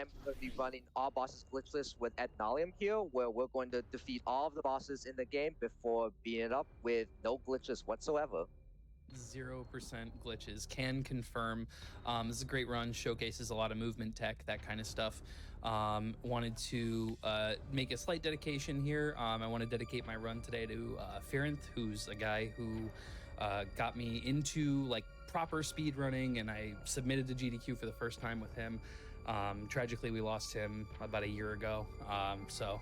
I'm going to be running all bosses glitchless with Ednolium here, where we're going to defeat all of the bosses in the game before beating it up with no glitches whatsoever. 0% glitches. Can confirm. This is a great run. Showcases a lot of movement tech, that kind of stuff. Wanted to make a slight dedication here. I want to dedicate my run today to Firinth, who's a guy who got me into like proper speed running, and I submitted to GDQ for the first time with him. Tragically, we lost him about a year ago. So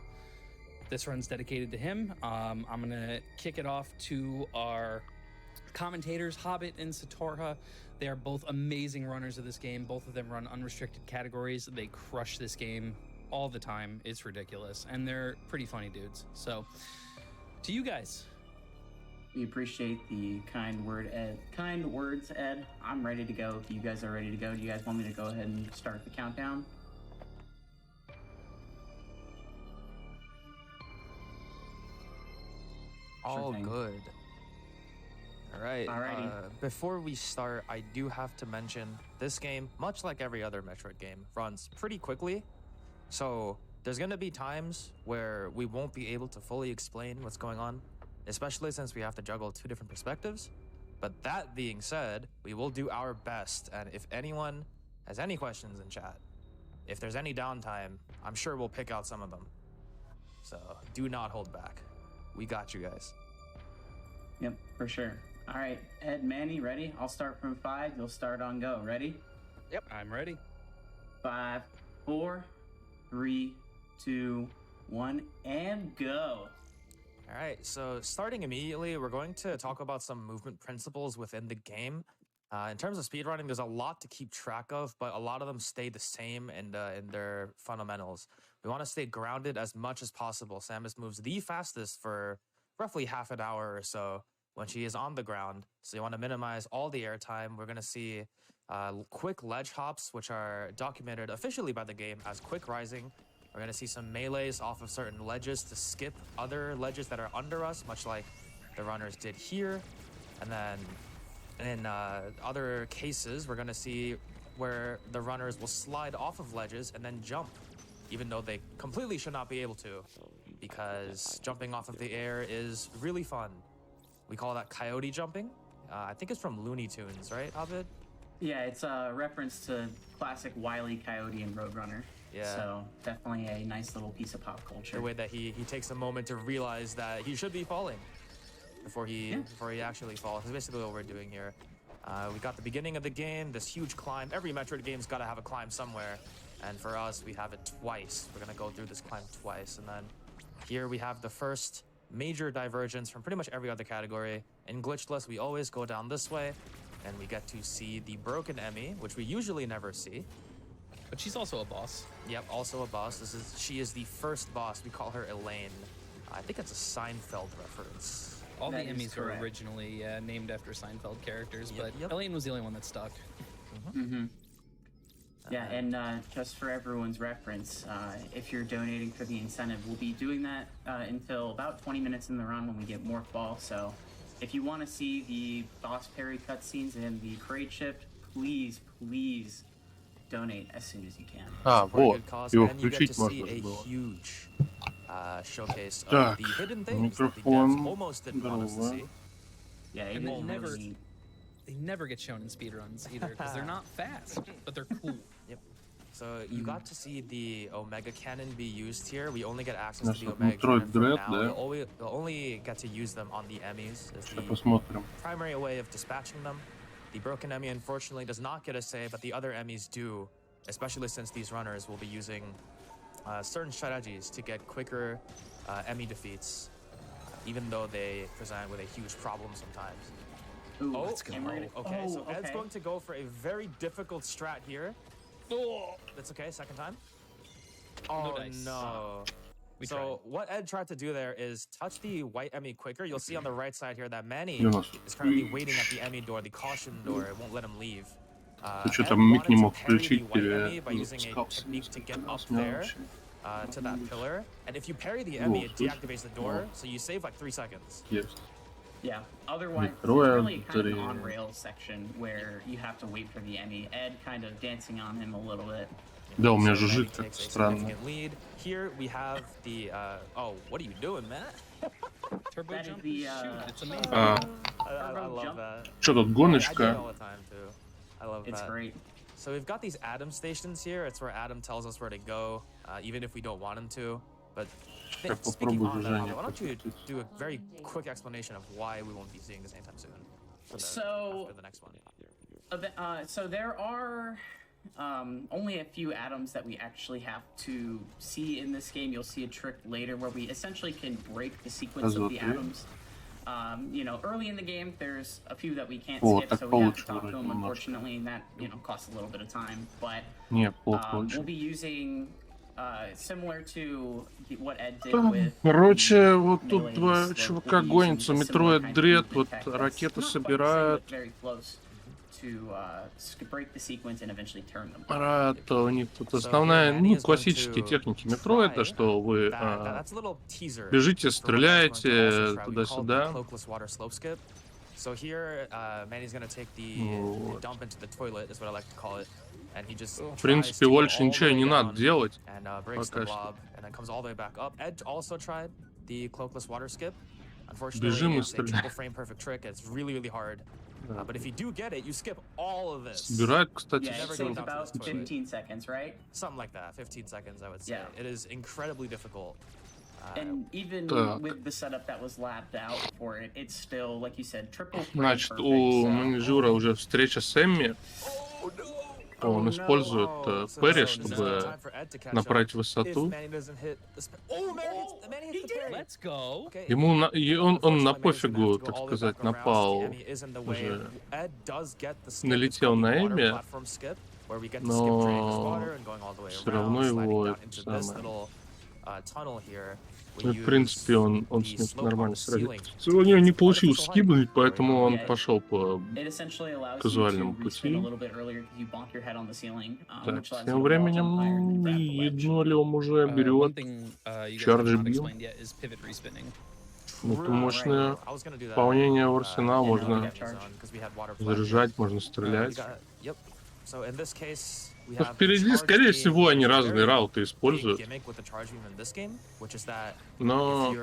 this run's dedicated to him. I'm gonna kick it off to our commentators, Hobbit and Satorha. They are both amazing runners of this game. Both of them run unrestricted categories. They crush this game all the time. It's ridiculous. And they're pretty funny dudes. So, to you guys. We appreciate the kind words, Ed. I'm ready to go. If you guys are ready to go, do you guys want me to go ahead and start the countdown? All good. All right. Alrighty. Before we start, I do have to mention this game, much like every other Metroid game, runs pretty quickly. So there's going to be times where we won't be able to fully explain what's going on, especially since we have to juggle two different perspectives. But that being said, we will do our best. And if anyone has any questions in chat, if there's any downtime, I'm sure we'll pick out some of them. So do not hold back. We got you guys. Yep, for sure. All right, Ed, Manny, ready? I'll start from 5. You'll start on go. Ready? Yep. I'm ready. 5, 4, 3, 2, 1, and go. All right, so starting immediately, we're going to talk about some movement principles within the game. In terms of speedrunning, there's a lot to keep track of, but a lot of them stay the same in their fundamentals. We want to stay grounded as much as possible. Samus moves the fastest for roughly half an hour or so when she is on the ground. So you want to minimize all the airtime. We're going to see quick ledge hops, which are documented officially by the game as quick rising. We're going to see some melees off of certain ledges to skip other ledges that are under us, much like the runners did here. And then in other cases, we're going to see where the runners will slide off of ledges and then jump, even though they completely should not be able to, because jumping off of the air is really fun. We call that coyote jumping. I think it's from Looney Tunes, right, Abid? Yeah, it's a reference to classic Wile E. Coyote and Roadrunner. Yeah. So definitely a nice little piece of pop culture. The way that he takes a moment to realize that he should be falling before he actually falls. That's basically what we're doing here. We got the beginning of the game, this huge climb. Every Metroid game's got to have a climb somewhere. And for us, we have it twice. We're going to go through this climb twice. And then here we have the first major divergence from pretty much every other category. In Glitchless, we always go down this way, and we get to see the broken Emmy, which we usually never see. But she's also a boss. Yep, also a boss. She is the first boss. We call her Elaine. I think it's a Seinfeld reference. All the That is Emmys were correct. originally named after Seinfeld characters, Yep, but yep. Elaine was the only one that stuck. Mm-hmm. Yeah, and just for everyone's reference, if you're donating for the incentive, we'll be doing that until about 20 minutes in the run when we get more fall. So if you want to see the boss parry cutscenes and the crate shift, please donate as soon as you can. For a вот, good cause, его and you get включить to see можно a было. huge showcase of Так, the hidden things that the микрофон, devs almost didn't want us to здорово. see. Yeah, it And will they never. They never get shown in speedruns either, because they're not fast, but they're cool. Yep. So you got to see the Omega Cannon be used here. We only get access Значит, to the вот Omega Metroid Cannon for Dread, now. да? We'll only get to use them on the Emmys as Сейчас the посмотрим. primary way of dispatching them. The broken Emmy unfortunately does not get a say, but the other Emmys do, especially since these runners will be using certain strategies to get quicker Emmy defeats, even though they present with a huge problem sometimes. Ooh, Oh, let's go. okay, so Ed's okay. going to go for a very difficult strat here. Oh, That's okay, second time. No Oh, dice. no. We So what Ed tried to do there is touch the white Emmy quicker. You'll see on the right side here that Manny Где у нас? is currently waiting at the Emmy door, the caution door. It won't let him leave. Ты что Ed там миг не wanted мог to parry the включить, white Emmy by тебе using a запускался technique to get несколько up раз, меня there вообще to that pillar. And if you parry the Emmy, it слушай, deactivates the door, so you save like 3 seconds. есть. Yeah. Otherwise, it's Metroid really kind of an Dread. on-rails section where you have to wait for the Emmy. Ed kind of dancing on him a little bit. Да, у меня So же Manny жить как-то takes a странно. significant lead. Here we have the oh, what are you doing, Matt? Turbo That is jump the, is shoot. It's amazing. А, I turbo love jump. that. что тут, I do it гоночка? all the time too. I love It's that. great. So we've got these Adam stations here. It's where Adam tells us where to go, even if we don't want him to. But Я speaking попробую on that, Женя why don't you подкрутить. do a very quick explanation of why we won't be seeing this anytime soon? So- after the next one. So there are only a few atoms that we actually have to see in this game. You'll see a trick later where we essentially can break the sequence of the Азот, atoms. Early in the game, there's a few that we can't О, skip, так so we have to получше talk to вроде them, немножко. unfortunately, and that, costs a little bit of time. But Не, плохо we'll очень. be using, similar to what Ed did with Короче, вот тут melee два slope, чувака we'll be using гонятся. a similar Metroid kind of Dread, movement вот tech that's ракеты not quite the same, собирают. but very close to break the sequence and eventually turn them. Это у них тут So основная, here Manny is going классические to техники Метроида, try что вы that's a little teaser бежите, for what Ed's going to also стреляете try. We call it the туда-сюда. cloakless water slope skip. So here, Manny's going to take the Вот. dump into the toilet, is what I like to call it. And he just В tries принципе, to go больше all the ничего way не надо down делать. and breaks the пока что. blob, and then comes all the way back up. Ed also tried the cloakless water skip. Бежим Unfortunately, и it's a triple стреляем. frame perfect trick. It's really, really hard. Да. But if you do get it, you skip all of this. Собирают, кстати, Yeah, it Never всё. go takes down to about this toilet. 15 seconds, right? Something like that, 15 seconds, I would say. Yeah. It is incredibly difficult. And even Так. with the setup that was lapped out for it, it's still, like you said, triple frame Значит, perfect. у So Манижура уже встреча с Эмми. Он использует Перри, чтобы набрать высоту. Let's go. Ему он на пофигу, так сказать, напал. Уже налетел на Эми, но все равно его это самое. Ну, в принципе, он с ним нормально сразился. У него не получилось скибнуть, поэтому он пошел по it essentially allows you казуальному to пути. respin a little bit earlier because you bonk your head on the ceiling, Так, which allows you тем to wall jump higher временем and grab the ledge. Ednolium уже One берет. thing you guys Charge have not beam. explained yet is pivot respinning. Это мощное пополнение в арсенал. Можно заряжать, можно стрелять. Но впереди, скорее всего, они разные рауты используют. Но,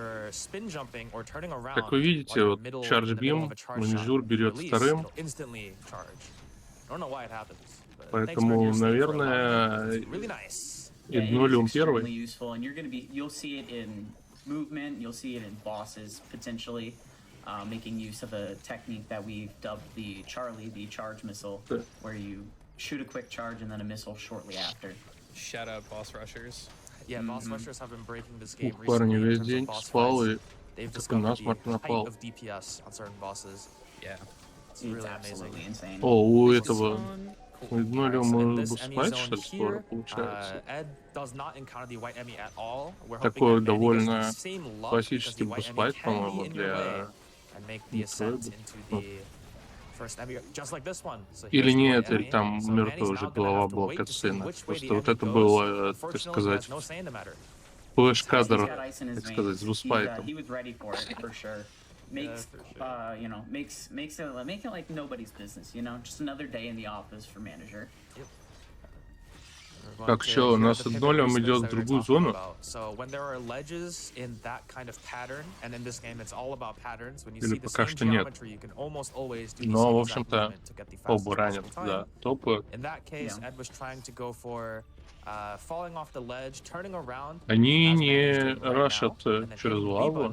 как вы видите, вот Charge Beam Manijure берет вторым. Поэтому, наверное, Ednolium первый. Useful, and you'll see it in movement, you'll see it in bosses potentially, making use of a technique that we've dubbed the Charlie, the charge missile, where you shoot a quick charge and then a missile shortly after. Shout out boss rushers. Yeah, boss rushers have been breaking this game Ух, парни, recently in весь terms день of boss спал fights. и They've такой discovered насмерть the height напал. of DPS on certain bosses. Yeah. It's It's really absolutely amazing. insane. О, у This этого one, у cool. Ednolium This босс Emmy файт, zone что ли, скоро here, получается. Ed does not encounter the white Emmy at all. We're Такой hoping that Manny gets довольно the same luck because классический the white Emmy босс-файт, can be по-моему, in your way для and make the ascent Metroid. into the first Emmy, just like this one. So Или here's the нет, white или Emmy. там So мертвая Manny's уже now gonna голова have to была wait to see катсцена. which way Просто the вот Emmy это goes. было, так Unfortunately, сказать, there's no say in the matter. флеш-кадр, He's got ice in his так сказать, veins. с босс-файтом. He was ready for it for sure. Makes for sure. makes it like nobody's business. Just another day in the office for manager. Так, что, у нас Ednolium идет в другую зону. Или пока что нет. Но, в общем-то, оба ранят, да, топы. Они не рашат через лаву.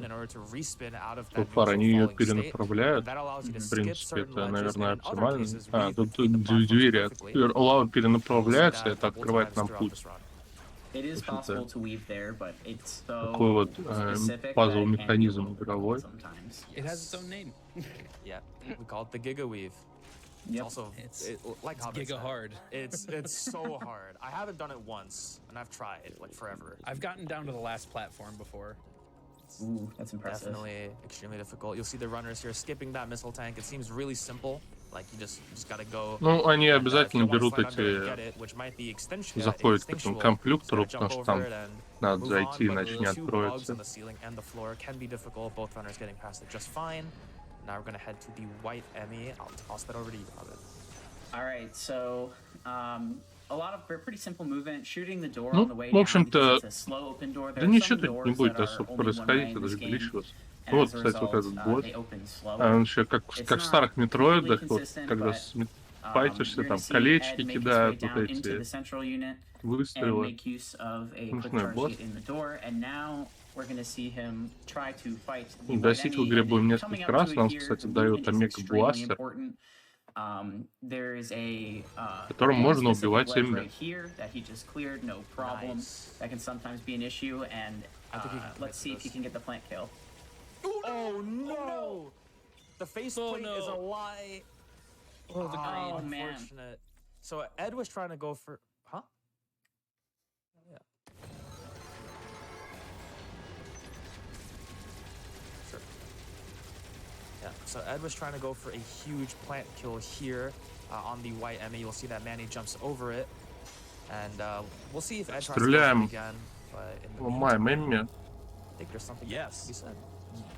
Топар, они ее перенаправляют. В принципе, это, наверное, оптимально. Тут двери. Лава перенаправляется, это открывает нам путь. It is possible to weave there, but it's so Такой вот specific пазл-механизм that it can be игровой. difficult sometimes. It has its own name. Yeah, we call it the Giga Weave. It's Yep. also like It's Hobbit giga said, hard. It's so hard. I haven't done it once, and I've tried like forever. I've gotten down to the last platform before. Ooh, that's impressive. Definitely extremely difficult. You'll see the runners here skipping that missile tank. It seems really simple. Like you just gotta go. Ну, они and, обязательно if you берут want to slide under and эти... get it, which might be extension- заходят к этому instinctual, компьютеру, you gotta потому jump что over там it and надо move зайти, on, but иначе не the two bugs откроется. on the ceiling and the floor can be difficult. Both runners getting past it just fine. Now we're gonna head to the white Emmy. I'll toss that over to you, Hobbit. All right, so a lot of pretty simple movement. Shooting the door on Ну, the way в down because общем-то, it's a slow open door. да There are ничего some тут не doors будет that are особо only one way происходить, in это this даже game, увеличиваться. and Вот, as a кстати, вот result, этот босс. they open А slower. он еще как It's в not старых completely метроидах, вот, consistent, когда but файтишься, you're going там to see колечки Ed make his way кидают, вот down into the эти central unit and выстрелы. make use of a quick Смешной charge to босс. get in the door. And now we're going to see him try to fight the white Гасить в enemy. игре And будем then coming несколько up раз. to it Нам, here, кстати, the дает movement is extremely омега-бластер, important. There is a которым very можно specific убивать ledge enemy. right here that he just cleared, no problem. Nice. That can sometimes be an issue, and I think he can let's see commit if to he can get the plant kill. Oh no! The faceplate is a no. lie. Oh, the Oh, green. man. Unfortunate. So Ed was trying to go for, huh? Yeah. Sure. Yeah. So Ed was trying to go for a huge plant kill here on the white enemy. You'll see that Manny jumps over it, and we'll see if Ed tries to go for Стреляем. it again. But in the Ломаем meantime, enemy. I think there's something Yes. to be said.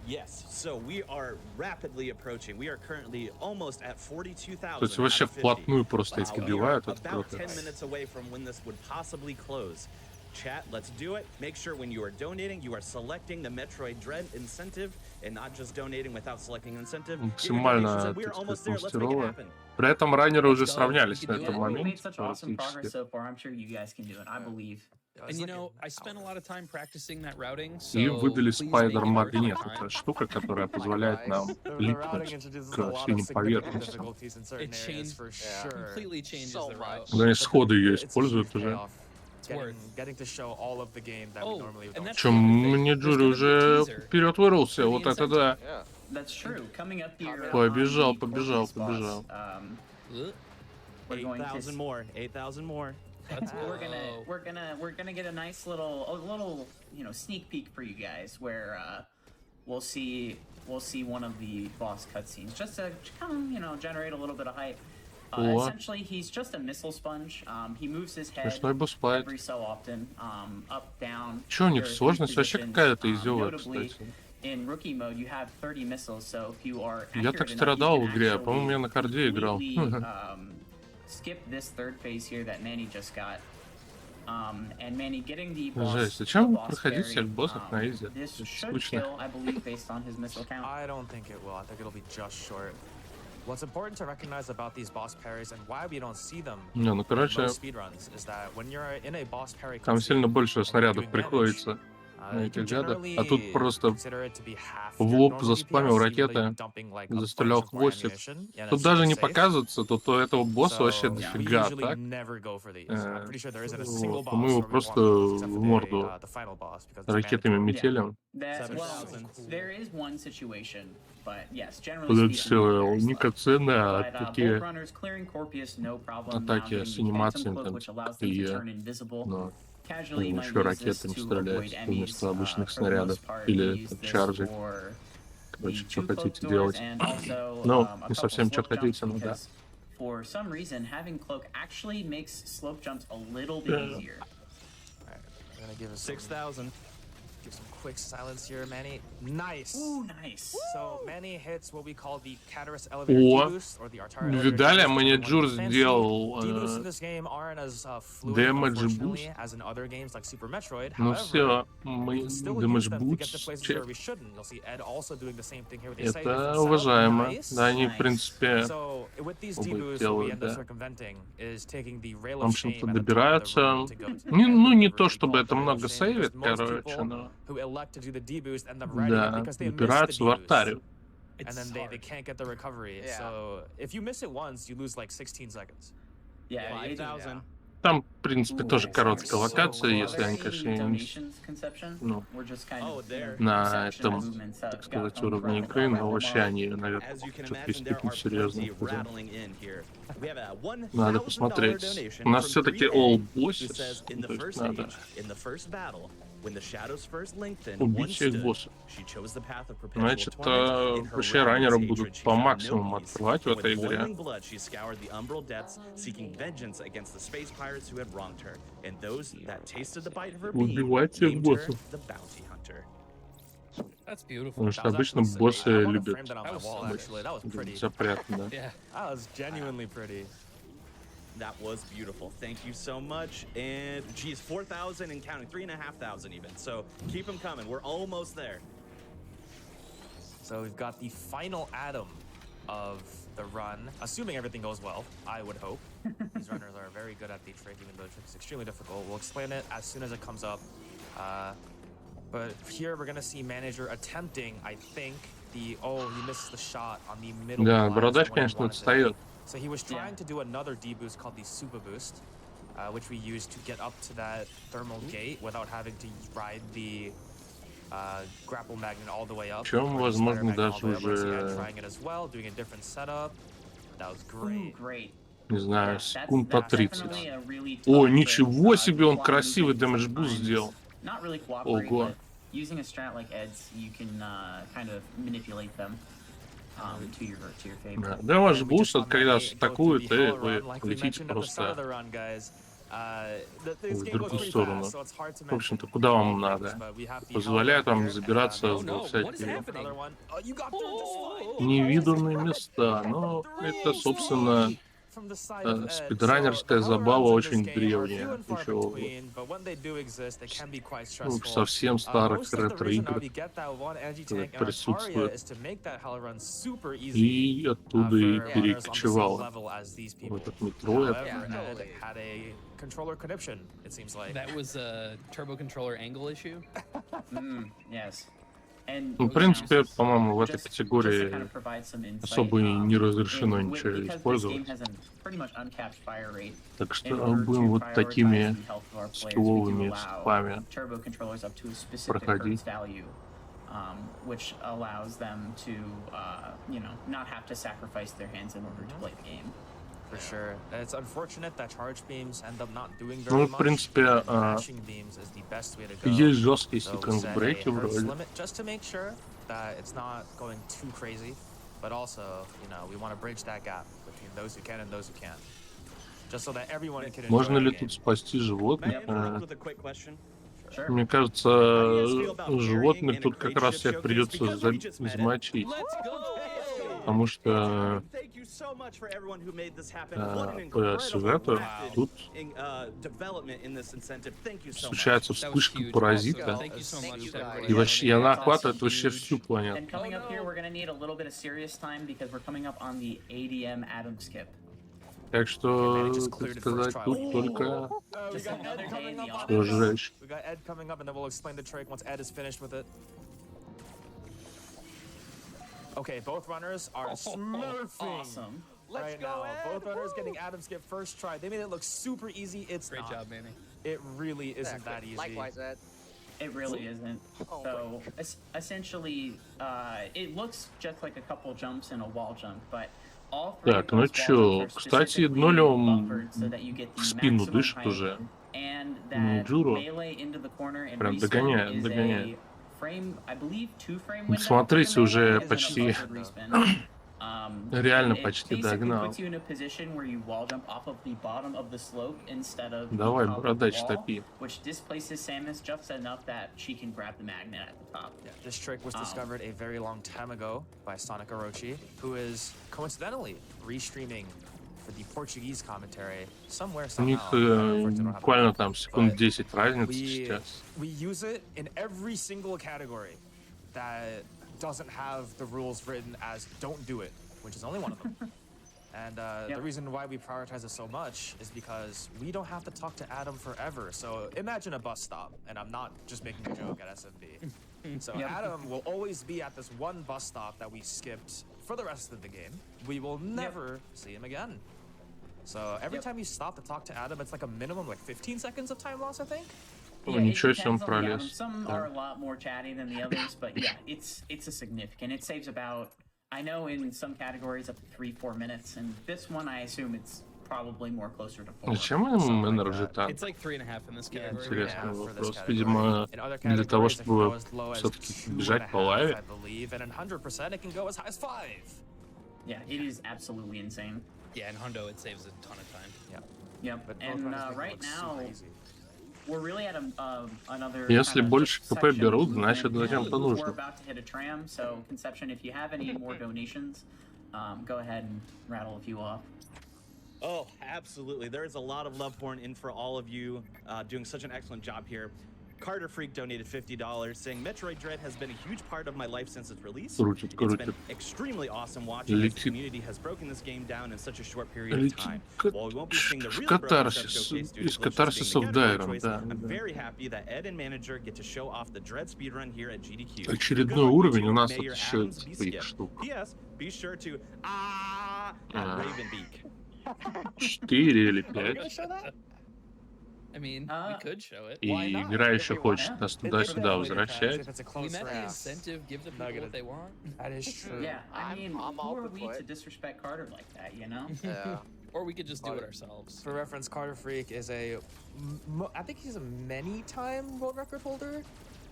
Yes, so we are rapidly approaching. We are currently almost at 42,000. То есть вообще out of 50. вплотную просто эти We are добивают, это about круто. 10 minutes away from when this would possibly close. Chat, let's do it. Make sure when you are donating, you are selecting the Metroid Dread incentive and not just donating without selecting incentive. Get your Максимально, donations in. We are так almost сказать, there. Let's make it мастерово. happen. При этом раннеры уже Let's go. сравнялись We на can do этом it. We've made моменте such awesome progress практически. so far. I'm sure you guys can do it. I believe. And you know, I spent a lot of time practicing that routing, so И выдали please make it worth спайдер-магнит. my time. Это штука, которая позволяет нам The routing липнуть introduces a к lot of синим significant поверхностям. difficulties in certain It areas changed, for sure. completely changes So the route. much. Когда они сходу ее It's a используют huge уже. payoff. worth. Getting to show all of the game that we Oh, normally and don't. that's Чем the other thing. Манijure There's gonna be a уже teaser вперед вырвался, for the вот это да. Yeah. That's true. Coming up here. Побежал, on the побежал, Corpus boss, побежал. Ugh. we're going to 8,000 more. 8,000 more. Let's go. we're gonna get a nice little sneak peek for you guys where we'll see one of the boss cutscenes just to kind of generate a little bit of hype. О. Essentially, he's just a missile sponge. He moves his head Смешной босс-файт. every so often, up, down. Чё у них There are three сложность вообще positions. какая-то изёвая, Notably, кстати. in rookie mode, you have 30 missiles, so if you are Я accurate так enough, you страдал can в игре, actually по-моему, я на карде играл. completely, skip this third phase here that Manny just got. And Manny getting the boss, Жесть, the зачем boss проходить berry, всех боссов на изи? this Это should скучно. kill, I believe, based on his missile count. I don't think it will. I think it'll be just short. What's important to recognize about these boss parries and why we don't see them Не, ну in короче, most speedruns is that when you're in a boss parry там cutscene сильно больше and you're снарядов doing damage, приходится на you этих can гадов. generally А тут просто consider it to be half в your лоб normal заспамил DPS, even though ракеты, you're dumping, like, a застрелял bunch of more хвостик. ammunition, and Тут it's даже super не safe. показывается, тут у этого босса вообще So, we дофига, usually так? never go for these. I'm pretty sure there isn't a single Вот, boss мы его where we просто walk these, except в for морду the final boss, because it's ракетами mandatory. метелем. That, well, 7,000. there is one situation, but yes, generally Вот это speaking, все very slow. уникацины, а But такие Bolt Runners clearing Corpus, no problem. атаки Now с getting the Phantom анимациями, Cloak, там which allows them to такие, turn invisible. ну, Casually, you might еще use this ракетами to стрелять avoid вместо enemies. обычных For the снарядов. most part, Или we use this чаржи. for Короче, the что two cloak хотите doors делать. and also, Ну, a не couple совсем что slope jumps, хотите, но да. because for some reason, having cloak actually makes slope jumps a little bit Yeah. easier. Alright, I'm gonna give us 6,000. give some quick silence here, Manny. Nice. Ooh, nice. So Manny hits what we call the Catarus elevator О, D-boost, or the Artara elevator видали, D-boost, whichever Манijure one you fancy. сделал D-boosts in this game aren't as fluid, damage unfortunately, boost. as in other games like Super Metroid. Ну However, все, we мы can still damage use them to get to boost places check. where we shouldn't. You'll see Ed also doing the same thing here with the Sage Это from уважаемо. Nice. Да, они, в Nice. принципе, So with these оба D-boosts, what we делают, end up да. circumventing is taking the rail В of общем-то, shame at the top of the добираются. room to go to the Не, end ну, of не the то, room чтобы called это the rail of много shame, сейвит, because most короче, people но... who elect to do the D-boost end up writing it Да, because they missed the добираются в D-boost. артарию. And then they can't get the recovery. Yeah. So if you miss it once, you lose like 16 seconds. Yeah, 5,000. Там, в принципе, тоже Ooh, короткая so локация, cool. если Are они, there конечно, any не donations, Conception? ну, We're just kind Oh, of there. на section этом, movements that так got сказать, thrown уровне from игры, но Marvel вообще Marvel. они, наверное, As you can что-то imagine, there действительно are серьезные. plenty rattling in here. We have a Надо $1,000 посмотреть. donation У нас from все-таки 3A, all who bosses, says, in the то есть first надо age, in the first battle, when the shadows first lengthened, убить one всех stood. боссов. She chose the path of perpetual Значит, torment. In her вообще ravenous раннеры hatred, будут she по found no максимуму peace. открывать в And этой with игре. boiling blood, she scoured the umbral depths, seeking vengeance against the space pirates who had wronged her. And those that tasted the bite of her beam Убивать всех named her боссов. the bounty hunter. That's beautiful. Потому что That was обычно actually sick. боссы I wanna любят frame that on my That was wall, so actually. That was pretty. запрятано, да. Yeah. That was genuinely pretty. That was beautiful. Thank you so much. And geez, 4,000 and counting, 3,500 even. So keep them coming. We're almost there. So we've got the final atom of the run, assuming everything goes well, I would hope. These runners are very good at the trick, even though the trick is extremely difficult. We'll explain it as soon as it comes up. But here we're going to see Manager attempting, I think, he misses the shot on the middle. Да, бородач, конечно, отстает. So he was trying to do another D-boost called the Super Boost, which we used to get up to that thermal gate without having to ride the grapple magnet all the way up. Причем, возможно, даже уже... Trying it as well, doing a different setup. That was great. Не знаю, секунд по 30. О, ничего себе, он красивый дэмэдж буст сделал. Ого. Using a strat like Ed's, you can kind of manipulate them to your favor. Да, ваш буст, когда атакует, и вы летите просто в другую сторону. В общем-то, куда вам надо. Позволяет вам забираться во всякие невиданные места. Но это, собственно, спидранерская забава очень древняя, еще в совсем старых ретро-играх присутствует. И оттуда и перекочевал в этот Metroid. Controller conniption, it seems like. That was a turbo controller angle issue. Yes. Ну, в принципе, по-моему, в этой категории особо и не разрешено ничего использовать. Так что будем вот такими скилловыми спами проходить. Which allows them to, not have to sacrifice their hands in order to play the game. For sure. It's unfortunate that charge beams end up not doing very Ну, much. в принципе, есть жесткие секвенс-брейки вроде. Just to make sure that it's not going too crazy, but also, we want to bridge that gap between those who can and those who can't. Just so that everyone can enjoy. Можно ли тут спасти животных? Мне кажется, животных тут как раз всех придется замочить. Потому что по сюжету тут случается вспышка паразита. И вообще, и она охватывает вообще всю планету. Так что, так сказать, тут только что жечь. Okay, both runners are smurfing. Awesome. Right now. Both runners getting Adam skip first try. They made it look super easy. It's Great not. job, Manny. It really isn't that easy. Likewise, Ed. It really isn't. So essentially, it looks just like a couple jumps and a wall jump, but all three Так, ну чё, кстати, Ednolium в спину дышит уже. Манijure прям догоняет. Смотрите, уже почти, реально почти догнал. Давай, бородач, топи. This trick was discovered a very long time ago by Sonic Orochi, who is coincidentally restreaming for the Portuguese commentary somewhere У них буквально там секунд 10 разницы сейчас. We use it in every single category that doesn't have the rules written as don't do it, which is only one of them. And the reason why we prioritize it so much is because we don't have to talk to Adam forever. So imagine a bus stop, and I'm not just making a joke at SMB. So Adam will always be at this one bus stop that we skipped for the rest of the game. We will never see him again. So every time you stop to talk to Adam, it's like a minimum 15 seconds of time loss, I think. Yeah, ничего себе он пролез. Some are a lot more chatty than the others, but yeah, it's a significant. It saves about, I know in some categories up to 3-4 minutes, and this one I assume it's probably more closer to 4. Зачем им энерджи так? It's like 3.5 in this category. Интересный вопрос. Видимо, для того, чтобы все-таки бежать по лаве. Yeah, it is absolutely insane. Yeah, in Hundo it saves a ton of time. Yep. And right now, we're really at another. Если больше КП берут, значит зачем-то нужно. We're about to hit a tram, so Conception, if you have any more donations, go ahead and rattle a few off. Oh, absolutely. There is a lot of love pouring in for all of you, doing such an excellent job here. Carter Freak donated $50, saying Metroid Dread has been a huge part of my life since its release. It's been extremely awesome watching as the community has broken this game down in such a short period of time. While we won't be seeing the really broken stuff showcased due to glitches being the category choice, I'm very happy that Ed and Manager get to show off the Dread speedrun here at GDQ. Очередной уровень у нас тут еще своих штук. P.S. Be sure to at Ravenbeak. 4 или 5. I mean, we could show it. И игра еще хочет нас туда-сюда возвращать. We met the incentive, give the people what they want. That is true. Yeah, I mean, who are we to disrespect Carter like that, you know? Yeah. Or we could just do it ourselves. For reference, Carter Freak is I think he's a many-time world record holder.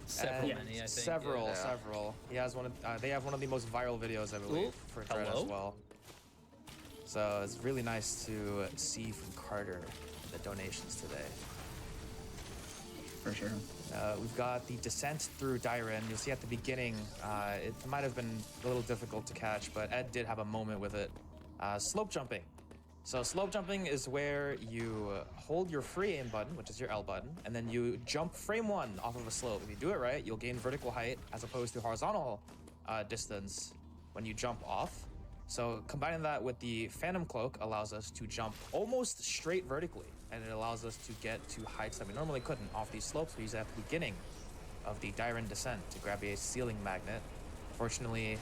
Several, many, I think. Several. He has they have one of the most viral videos, I believe, for Dread as well. So it's really nice to see from Carter the donations today. For sure. We've got the descent through Dyren. You'll see at the beginning, it might have been a little difficult to catch, but Ed did have a moment with it. Slope jumping. So slope jumping is where you hold your free aim button, which is your L button, and then you jump frame 1 off of a slope. If you do it right, you'll gain vertical height as opposed to horizontal distance when you jump off. So combining that with the Phantom Cloak allows us to jump almost straight vertically, and it allows us to get to heights that we normally couldn't off these slopes. We use that at the beginning of the Dyren descent to grab a ceiling magnet. Fortunately,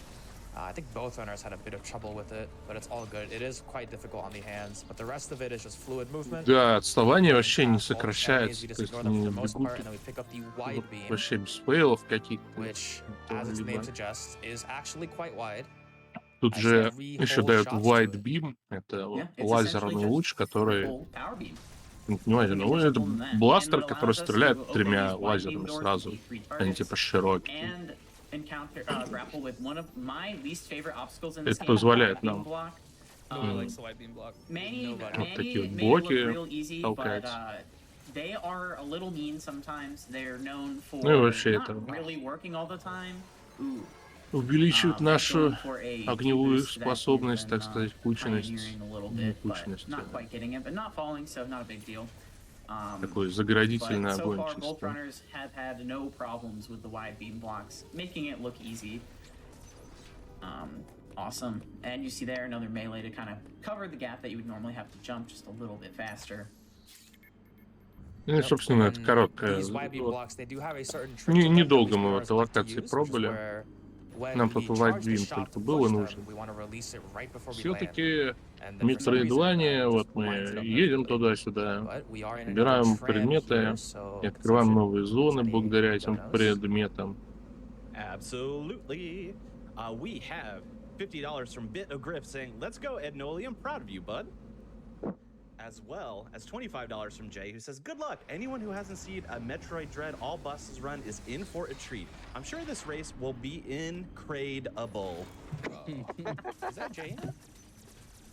I think both runners had a bit of trouble with it, but it's all good. It is quite difficult on the hands, but the rest of it is just fluid movement. Да, отставание вообще не сокращается, то есть они бегут вообще без фейлов каких-то. Which, as its name suggests, is actually quite wide. Тут же еще дают wide beam, это лазерный луч, который... Понимаете, ну это бластер, который стреляет 3 лазерами сразу, они типа широкие. Это позволяет нам вот такие вот блоки толкать. Ну и вообще это увеличивает нашу огневую способность, так сказать, кучность. Не кучность. Такой заградительный огонь чисто. Awesome. And you see there another melee to kind of cover the gap that you would normally have to jump just a little bit faster. Ну, собственно, это короткая. Недолго мы в этой локации пробовали. Нам только White Beam только было нужно. Все-таки Metroidvania, вот мы едем туда-сюда, собираем предметы и открываем новые зоны благодаря этим предметам. Absolutely. We have $50 from Bit of Griff saying, "Let's go, Ednolium. Proud of you, bud." As well as $25 from Jay, who says, "Good luck. Anyone who hasn't seen a Metroid Dread all buses run is in for a treat. I'm sure this race will be incredible." Is that Jay?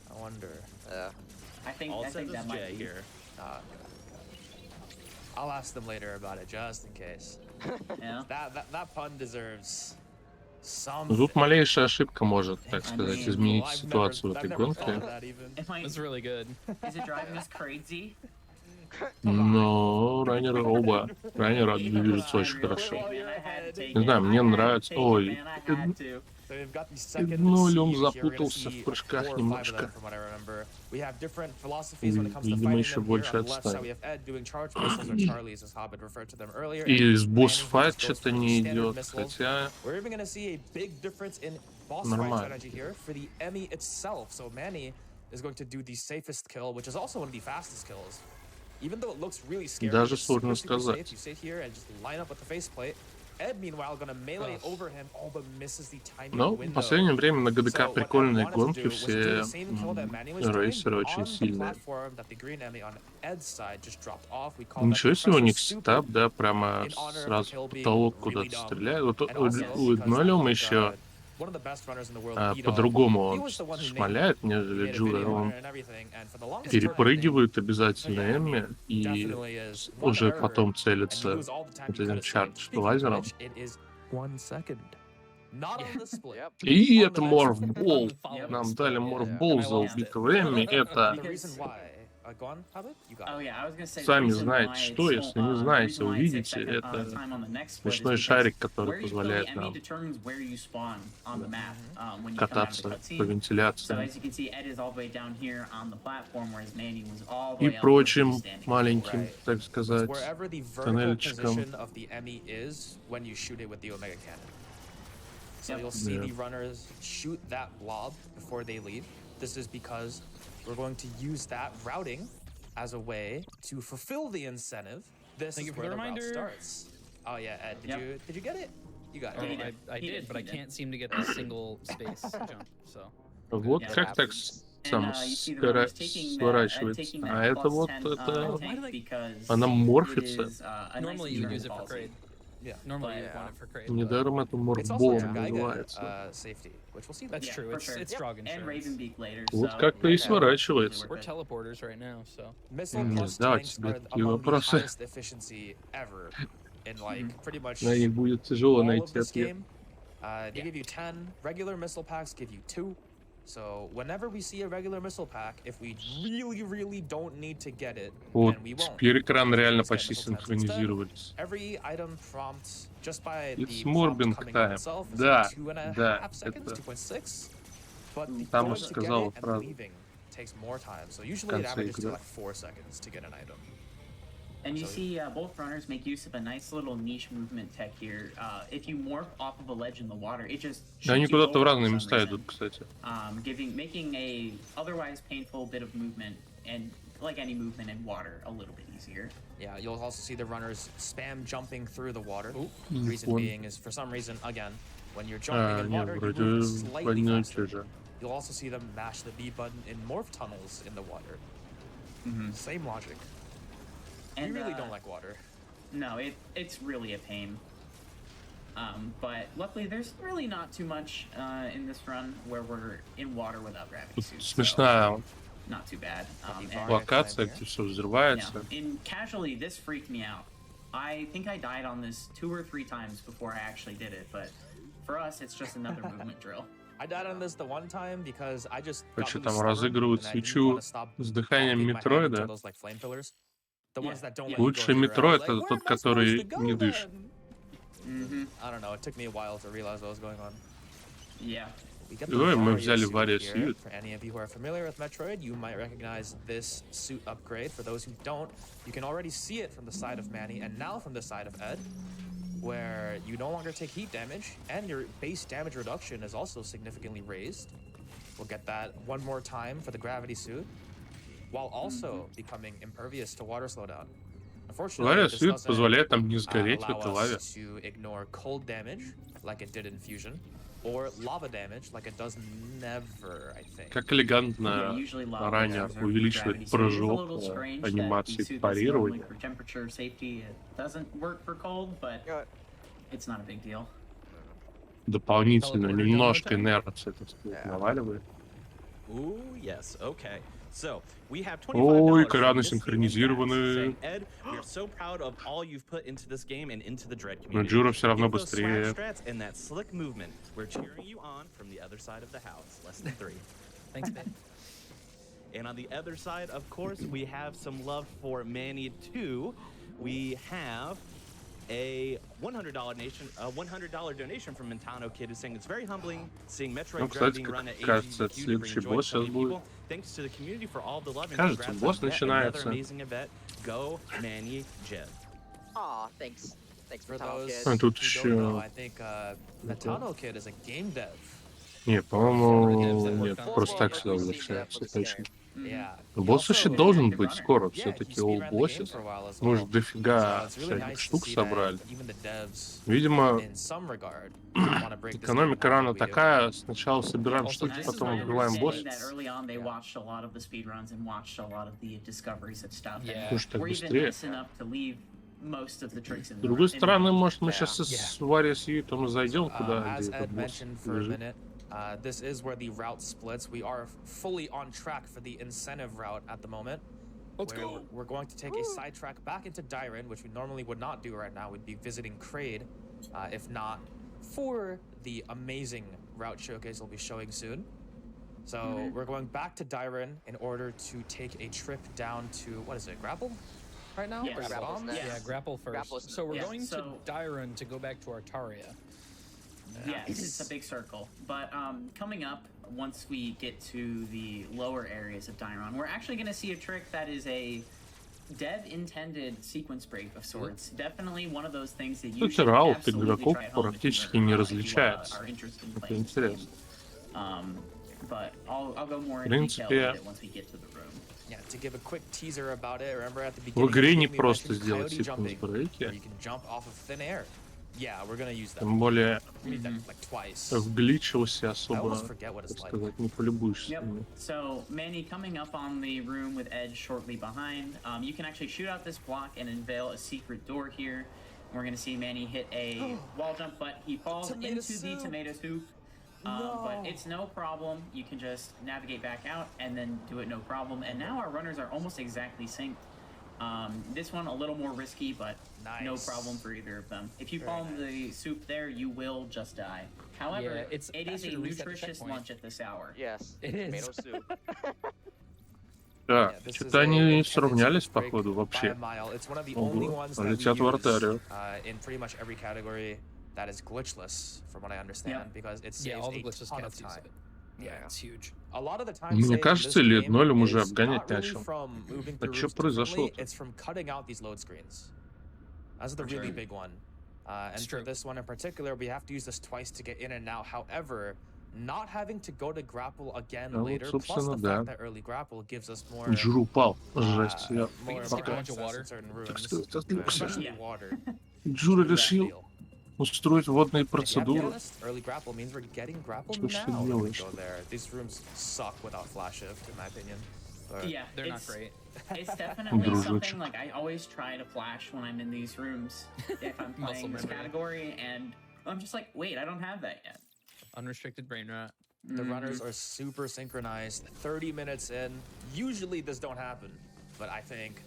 I wonder. I think that might Jay be here. I'll ask them later about it, just in case. Yeah. That pun deserves some. Тут малейшая ошибка может, так сказать, изменить ситуацию в этой гонке. It's really good. Is it driving us crazy? Но раннеры оба. Раннеры движутся очень хорошо. Не знаю, мне нравится. Ой, Ednolium запутался в прыжках немножко. Видимо, еще больше отстань. И с босс-файт что-то не идет, хотя... Нормально. Даже сложно сказать. Но в последнее время на ГДК прикольные гонки, все рейсеры очень сильные. Ничего себе, у них сетап, да, прямо сразу потолок куда-то стреляет. Вот у Ednolium еще по-другому он шмаляет, нежели Джура. Он перепрыгивает обязательно Эмми и уже потом целится вот этим чардж лазером. Not on the split. Yep. И On это the next one. морфбол. Following Нам split, дали yeah. морфбол And I за lost убитое it. время. Это, The reason why. Go on, Habit. You got Oh it. yeah, I was gonna say the сами reason знаете, why что, it's если не the знаете, reason why it's a увидите, second это time on the next split is смешной because шарик, который where you kill the позволяет enemy нам determines where you spawn on the map when you come out of the кататься по cutscene. So вентиляции as you can see, Ed is all the way down here on the platform, whereas Manny was all the и way up where he was прочим standing. маленьким, Right. так It's сказать, wherever the vertical тоннельчиком. position of the Emmy is when you shoot it with the Omega Cannon. So Yep. you'll see Yeah. the runners shoot that blob before they leave. This is because we're going to use that routing as a way to fulfill the incentive. This Thank is you for where the the route reminder. starts. Oh yeah, Ed, did you get it? You got Oh, it. he did. I He did, did, but I he did. can't seem to get the single space jump. So Вот Yeah. как так сам You see the runners taking сворачивается. taking А that это plus вот 10 это why do tank they- because она it морфится. is, a normally nice you would insurance use it for policy. crate. Yeah. Normally But, you'd want it for crate. Недаром это It's also морфбол Geiger называется. safety, which we'll see. That's Yeah, true. for It's sure. it's Yep. Drog And insurance. Ravenbeak later. Вот so как-то и really сворачивается. We're teleporters right now, so Missile Не plus знаю, tanks тебе are такие among the вопросы. highest efficiency ever in like pretty much На них будет тяжело all of найти this ответ. game. They give you 10 regular missile packs, give you 2. So whenever we see a regular missile pack, if we really don't need to get it, Вот then we won't. теперь экраны реально Let's get почти missile tents instead. синхронизировались. Every item prompt just by It's the prompt morbing coming time. in itself is Да, like 2.5 да, seconds, это 2.6. But Там going уж to get сказала it and фразу. leaving takes more time. So в usually it конце averages to игры. like 4 seconds to get an item. And you So- see both runners make use of a nice little niche movement tech here. If you morph off of a ledge in the water, it just Да они shoots you куда-то в over разные for some места reason, идут, кстати. making a otherwise painful bit of movement and like any movement in water a little bit easier. Yeah, you'll also see the runners spam jumping through the water. не Reason понял. being is for some reason, again, when you're jumping in Не, water, you вроде move slightly понятие faster. же. You'll also see them mash the B button in morph tunnels in the water. Same logic. And We really don't like water. No, it's really a pain. But luckily, there's really not too much in this run where we're in water without gravity Тут suits. смешная So not too bad. And, локация, где все взрывается. in casually, this freaked me out. I think I died on this 2 or 3 times before I actually did it, but for us, it's just another movement drill. I died on this the one time because I just got Короче, really там stubborn разыгрывают and I didn't свечу wanna stop с дыханием bonking my head Метроида. into those, like, flame pillars. The ones that don't let you Лучший go through. And I was Metroid like, это "Where тот, am I который supposed to go не дышит. then?" I don't know. It took me a while to realize what was going on. Yeah. We get Ой, мы Vario взяли suit Vario here. suit. For any of you who are familiar with Metroid, you might recognize this suit upgrade. For those who don't, you can already see it from the side of Manny and now from the side of Ed, where you no longer take heat damage and your base damage reduction is also significantly raised. We'll get that one more time for the gravity suit, while also becoming impervious to water slowdown. Unfortunately, Vario this suit doesn't позволяет нам не сгореть в allow этой лаве. us to ignore cold damage like it did in Fusion, or lava damage like it does never, I think. Как элегантно Usually lava ранее is reserved for увеличивает gravity, so it is a прыжок little strange that the анимации suit that's normally парирования. for temperature safety, it doesn't work for cold, but it's not a big deal. Дополнительно Teleporter немножко down инерции, так сказать, наваливает. Ooh, yes. Okay. So we have Ой, $25 экраны from Misty and синхронизированы. Dax saying, Ed, we are so proud of all you've put into this game and into the Dread Но community. Джура все равно Give those swag быстрее. strats and that slick movement. We're cheering you on from the other side of the house. Less than 3. thanks, man. And on the other side, of course, we have some love for Manny 2. We have a $100 donation from Mentano Kid who's saying it's very humbling seeing Metroid Ну, Dread кстати, being run at кажется, AGDQ to bring следующий joy to босс so many сейчас будет. people. Thanks to the community for all the love and Кажется, congrats босс on yet another начинается. amazing event. Go Manny Jeb. Aw, thanks. Thanks for For talking. those А тут who don't know, еще... I think Metano Kid is a game dev. Не, по-моему, нет, просто так сюда возвращается, точно. Yeah. Но босс вообще должен быть скоро, Yeah, все-таки he All speedran the game Bosses. for a while as Мы well. же дофига So it's really всяких nice to штук see that собрали. even the devs, Видимо, in some regard, wanna break this экономика game рано like we do. такая, сначала собираем Also, штуки, This is потом my убиваем understanding босса. that early on they Yeah. watched a lot of the speedruns and watched a lot of the discoveries and stuff. Yeah. And Потому что так we're even быстрее. nice enough to leave most of the tricks in С the другой in the стороны, game. может, мы Yeah. сейчас с Варей с Юитом зайдем куда, As где этот Ed босс mentioned for a лежит. minute, this is where the route splits. We are fully on track for the incentive route at the moment. Let's where go. We're going to take a sidetrack back into Dyren, which we normally would not do right now. We'd be visiting Kraid, if not for the amazing route showcase we'll be showing soon. So we're going back to Dyron in order to take a trip down to, what is it, Grapple? Right now? Yes. Or Grapple's Bombs? next. Yeah, grapple first. Grapple's So we're yeah, going so- to Dyron to go back to Artaria. Yes, it's a big circle. But coming up, once we get to the lower areas of Dyron, we're actually going to see a trick that is a dev-intended sequence break of sorts. Definitely one of those things that you Кстати, should раут absolutely игроков try at home if you практически не are различается. interested in Это playing this game. интересно. But I'll go more В in detail принципе, with it once we get to the room. Yeah, to give a quick teaser about it, remember at the в beginning игре of не the game we просто mentioned сделать coyote секундс jumping, where брейки, you can jump off of thin air. Yeah, we're gonna use that. тем более We need that like twice. в гличился I особо, almost forget what так it's like. сказать, не полюбуешься. Yep. So, Manny, coming up on the room with Edge shortly behind, you can actually shoot out this block and unveil a secret door here. We're going to see Manny hit a wall jump, but he falls Tomato into soup. the tomato soup. But it's no problem. You can just navigate back out and then do it no problem. And now our runners are almost exactly synced. This one a little more risky, but no Nice. problem for either of them. If you Very fall in nice. the soup there, you will just die. However, Yeah, it's it is faster a to reset the nutritious checkpoint. lunch at this hour. Yes. It is. Tomato soup. Да, Yeah, this is что-то a они intended сравнялись, sequence break походу, by a вообще. mile. It's one of the only Ого, ones that we летят в Артарию. use in pretty much every category that is glitchless, from what I understand, because it saves Yeah, all the a glitches ton can of use time. it. Yeah, it's huge. A lot of the time, Мне saving in кажется, this или game Ednolium уже is обгонять not really начал. from moving А through чё routes произошло-то? differently, it's from cutting out these load screens. That's the For really sure. big one. And It's for true. this one in particular, we have to use this twice to get in and out. However, not having to go to grapple again А вот, later, plus собственно, the да. fact that early grapple gives us more Джур упал. Жесть. Я more Skip a bunch access of water. to certain так rooms, сказать, отвлекся. especially Yeah. water. Джур That решил deal. устроить водные If you have to be процедуры. honest, early grapple means we're getting grapple Что ж ты now when we делаешь? go there. These rooms suck without flash shift, in my opinion. But Yeah, They're not it's, great. it's definitely Дружочек. something like I always try to flash when I'm in these rooms if I'm Muscle playing this memory. category, and I'm just like, wait, I don't have that yet. Unrestricted brain rot. the runners are super synchronized. 30 minutes in, usually this don't happen, but I think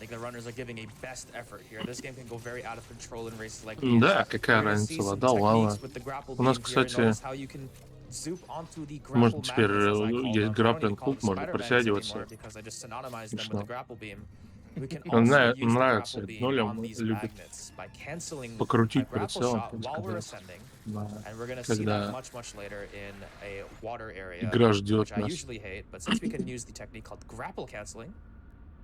the runners are giving a best effort here. This game can go very out of control in races like these. Да, какая We're gonna разница, see some вода, лава. techniques with the grapple У нас, beams here. кстати, Notice how you can zoop onto the grapple можно теперь, magnets, as I call есть them. I don't even грапплинг-хук, call them можно spider притягиваться. magnets anymore because I just synonymized them with Смешно. the grapple beam. We can Мне also use the нравится, grapple beam Ednolium on these любит magnets by canceling a покрутить grapple прицелом, shot так while we're сказать. ascending. Да. And we're gonna see Когда that much later in a water area, игра ждет which I нас. usually hate. But since we can use the technique called grapple canceling,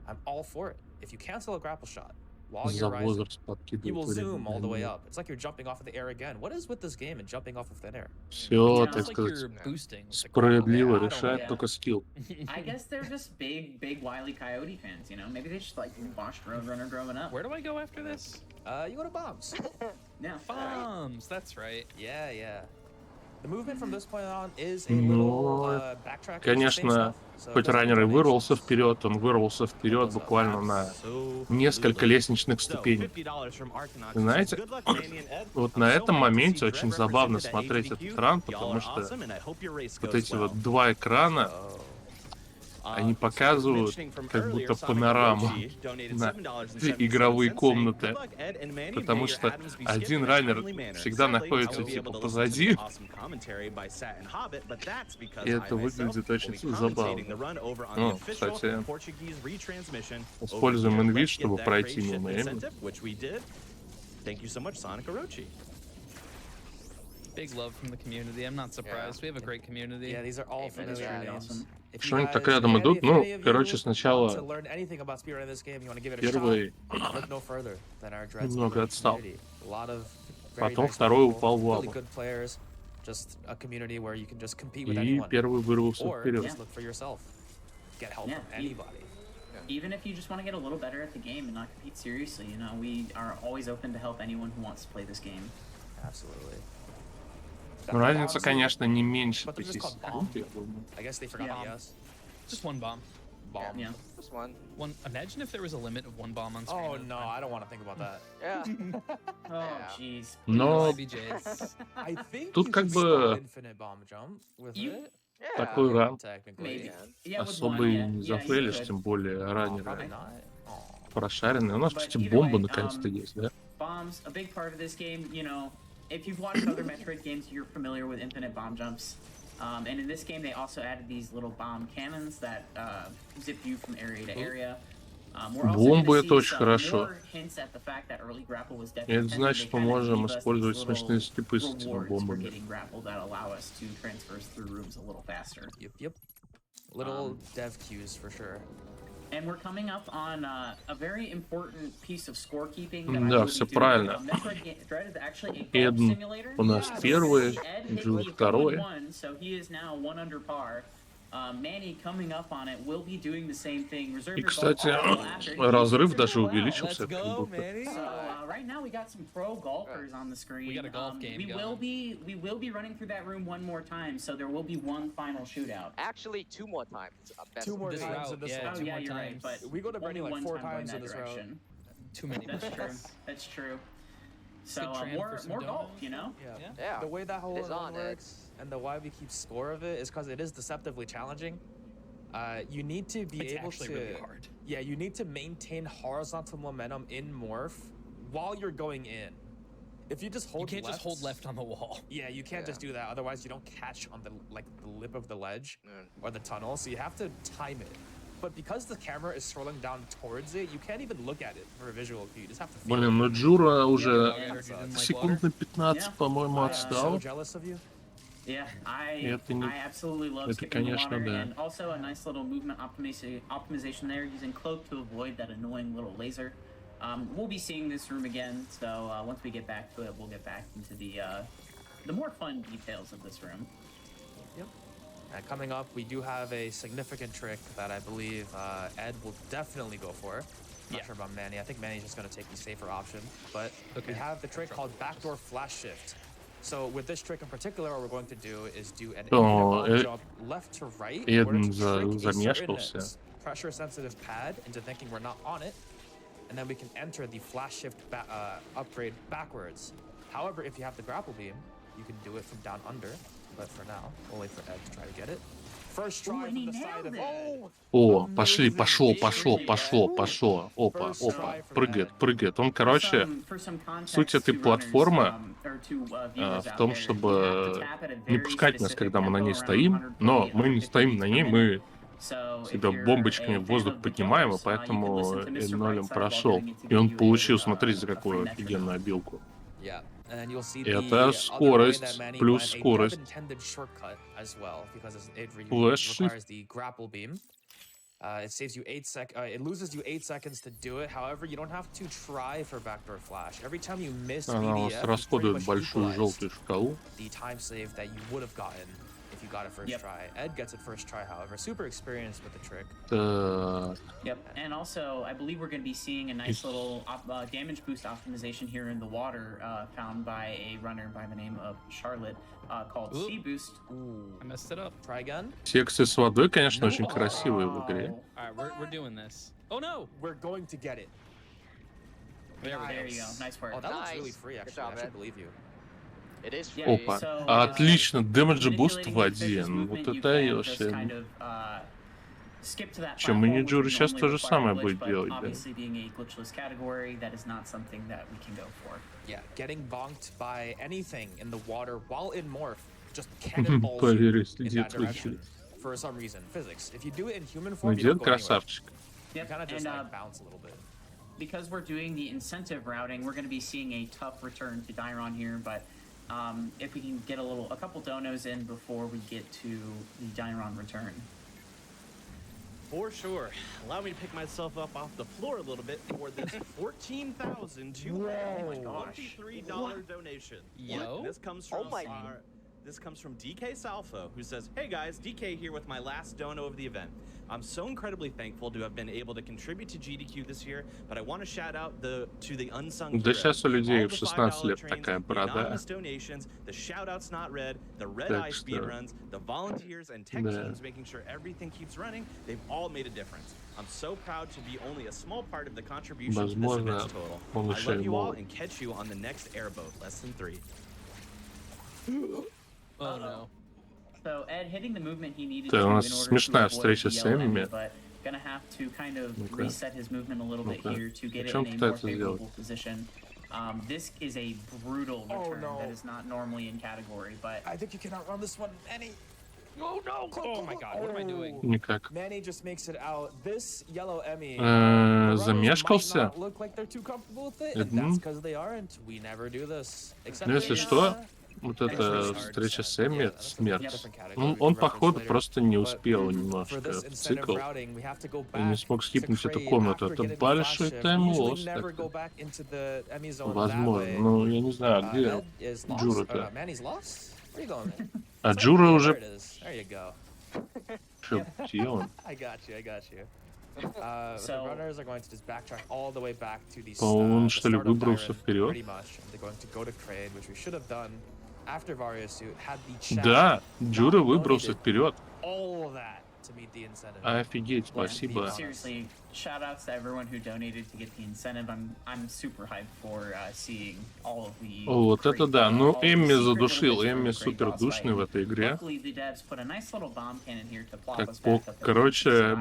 I'm all for it. If you cancel a grapple shot while За you're rising, возраст you подкидывает will время. zoom all the way up. It's like you're jumping off of the air again. What is with this game and jumping off of thin air? Все, Yeah. так It's like you're сказать, boosting. with the справедливо I don't решает know. только скилл. I guess they're just big Wile E. Coyote fans, you know? Maybe they just like watched Roadrunner growing up. Where do I go after this? You go to bombs. Yeah. Bombs. That's right. Yeah. The movement from this point on is a Ну, little backtracking. конечно, хоть раннер и вырвался вперед, он вырвался вперед буквально на несколько лестничных ступеней. Знаете, вот на этом моменте очень забавно смотреть этот ран, потому что вот эти вот два экрана, они показывают как будто панораму на игровые комнаты, потому что один раннер всегда находится типа позади, и это выглядит очень забавно. Ну, кстати, используем инвиз, чтобы пройти мимо Эми. Big love from the community. I'm not surprised. We have a great community. Yeah, these are all Amen is familiar really names. awesome. If Что you они так guys- рядом if идут? any Ну, of you короче, want сначала to learn anything about speedrunning this game, you want to give it a первый shot, look no further than our Dreads немного отстал. community. A lot of very Потом nice второй people, упал в really лаву. good players, just a community where you can just compete with И anyone, первый вырвался or вперед. just look for yourself, get help Yeah, from anybody. Even if you just want to get a little better at the game and not compete seriously, you know, we are always open to help anyone who wants to play this game. Absolutely. Ну, разница, конечно, не меньше But they're 5 just called секунд, я думаю. I guess they forgot Yeah. the S. Just one bomb. Bomb. Yeah. This one. One. Imagine if there was a limit of one bomb on screen. Oh at a no, time. I don't want to think about that. Yeah. Oh, Yeah. jeez. Но IBJs. I think Тут you как can бы stop infinite bomb jump with You- it, Yeah. такой ран technically. Maybe. Yeah. Yeah, with особо one, и yeah. не Yeah, you зафейлишь, could. тем более Oh, раннеры probably not. Oh. прошаренные. У нас, But кстати, either бомба way, наконец-то есть, да? Bombs, a big part of this game, you know, if you've watched other Metroid games, you're familiar with infinite bomb jumps. And in this game, they also added these little bomb cannons that zip you from area to area. Бомбы — это очень хорошо. И это значит, мы можем использовать смешные скипы с этими бомбами. Yep. Little dev cues for sure. And we're coming up on a very important piece of scorekeeping. Да, все правильно. Эдн у нас первый, Джу второй. И, кстати, разрыв даже увеличился, как будто. Right now we got some pro golfers on the screen. We got a golf game we will be running through that room one more time, so there will be one final shootout. Actually, 2 more times. Two more This times route, in this yeah. one. Oh yeah, you're right. But We go to Bernie like 4 times in this route. direction. Too many. That's true. That's true. So Good trend more for some golf, donos. you know. Yeah. The way that whole It's on, one works and the why we keep score of it is because it is deceptively challenging. You need to be It's able actually to. really hard. Yeah, you need to maintain horizontal momentum in morph while you're going in. If you just hold You can't left, just hold left on the wall. Yeah, you can't just do that. Otherwise, you don't catch on the lip of the ledge or the tunnel. So you have to time it. But because the camera is scrolling down towards it, you can't even look at it for a visual cue. You just have to feel Блин, ну Джура уже Didn't like секунд на 15, по-моему, So отстал. jealous of you. Yeah, I Это absolutely love это, skipping the конечно, water, да. and also a nice little movement optimization there, using cloak to avoid that annoying little laser. We'll be seeing this room again, so once we get back to it, we'll get back into the more fun details of this room. Yep. And coming up, we do have a significant trick that I believe Ed will definitely go for. Not sure about Manny. I think Manny's just going to take the safer option. But we have the trick called backdoor flash shift. So with this trick in particular, what we're going to do is do an jump left to right in order to trick a certain pressure-sensitive pad into thinking we're not on it, and then we can enter the flash shift upgrade backwards. However, if you have the grapple beam, you can do it from down under. But for now, we'll wait for Ed to try to get it. First try from the side of Ed. О, пошли, пошло. Опа. Прыгает. Он, короче, суть этой платформы в том, чтобы не пускать нас, когда мы на ней стоим, но мы не стоим на ней, мы себя бомбочками в воздух поднимаем, и поэтому Ednolium прошел. И он получил, смотрите, за какую офигенную обилку. Это скорость, плюс скорость. It saves you 8 it loses you 8 seconds to do it. However, you don't have to try for backdoor flash. Every time you miss BDF, расходует большую желтую шкалу. The time save that you would have gotten if you got it first try. Ed gets it first try, however, super experienced with the trick. Yep, and also I believe we're going to be seeing a nice little damage boost optimization here in the water, found by a runner by the name of Charlotte, called Sea Boost. I messed it up. Try again. Секции с водой, конечно, очень красивые в игре. All right, we're doing this. Oh no, we're going to get it. There we go. There you go. Nice work. Oh, that looks really free, actually. I should believe you. It is free. Опа. Отлично, дэмэдж буст в воде. Ну вот это Йоши. Чем Манijure сейчас то же самое будет делать, да? Yeah, getting bonked by anything in the water while in morph just cannonballs you Поверь, in дед that direction вообще. for some reason. Physics. If you do it in human Ну, form, you don't дед go anywhere. красавчик. You kind of just like bounce a little bit. Because we're doing the incentive routing, we're going to be seeing a tough return to Dairon here, but if we can get a couple donos in before we get to the Dairon return. For sure. Allow me to pick myself up off the floor a little bit for this $14,223 donation. Yo. This comes from this comes from DK Salfo, who says, "Hey guys, DK here with my last dono of the event. I'm so incredibly thankful to have been able to contribute to GDQ this year, but I want to shout out to the unsung Да heroes. сейчас у людей All в the 16 $5 лет trains, такая the борода. anonymous donations, the shout-outs not read, the red-eye что- speedruns, the volunteers and tech Да. teams making sure everything keeps running, they've all made a difference. I'm so proud to be only a small part of the contribution to this Возможно, event's total. он I еще love и you all молод. and catch you on the next airboat, less than 3. Oh no. So Ed hitting the movement he needed Да, to у in нас order смешная to avoid встреча the с yellow Эмми. enemy, but gonna have to kind of Ну-ка. reset his movement a little bit Ну-ка. here to get it Причем in a more пытается favorable сделать? position. This is a brutal return no. that is not normally in category, but I think you can outrun this one, Manny. Oh no! Oh my god, what am I doing? Никак. Manny just makes it out. This yellow Emmy, the runners might Замешкался. not look like they're too comfortable with it, and that's because they aren't. We never do this. Except Ну, если It's- что, вот эта It's- встреча с Эмми, это that's a смерть. different category Ну, we он, can reference походу, later. просто не But успел for немножко this в incentive цикл routing, we have to go и не back смог to скипнуть эту Crade комнату. after Это getting the большой flash shift. We тайм-лосс. usually never go Так-то. back into the Emmy zone that Возможно. way. Ну, я не знаю, где Ed is lost. Джура-то. Manny's lost? Where you going, man? А It's right Джура there. уже... There it is. There you go. Чё, где он? I got you. The So- runners are going to just backtrack all the way back to the, Он, the что ли, start of выбрался Byron, вперед? pretty much. And they're going to go to Crade, which we should have done after Vario's suit, had the chat Да, Джура not выбрался donated вперед. all of that to meet the incentive. Офигеть, Yeah, спасибо. seriously, shout outs to everyone who donated to get the incentive. I'm super hyped for seeing all of the. Вот это great, да. Ну, all the Эмми secret little задушил. bits from Эмми the great супер boss душный fight. в этой игре. Luckily, the devs put a nice little bomb cannon here to plop Как us по... back up Короче,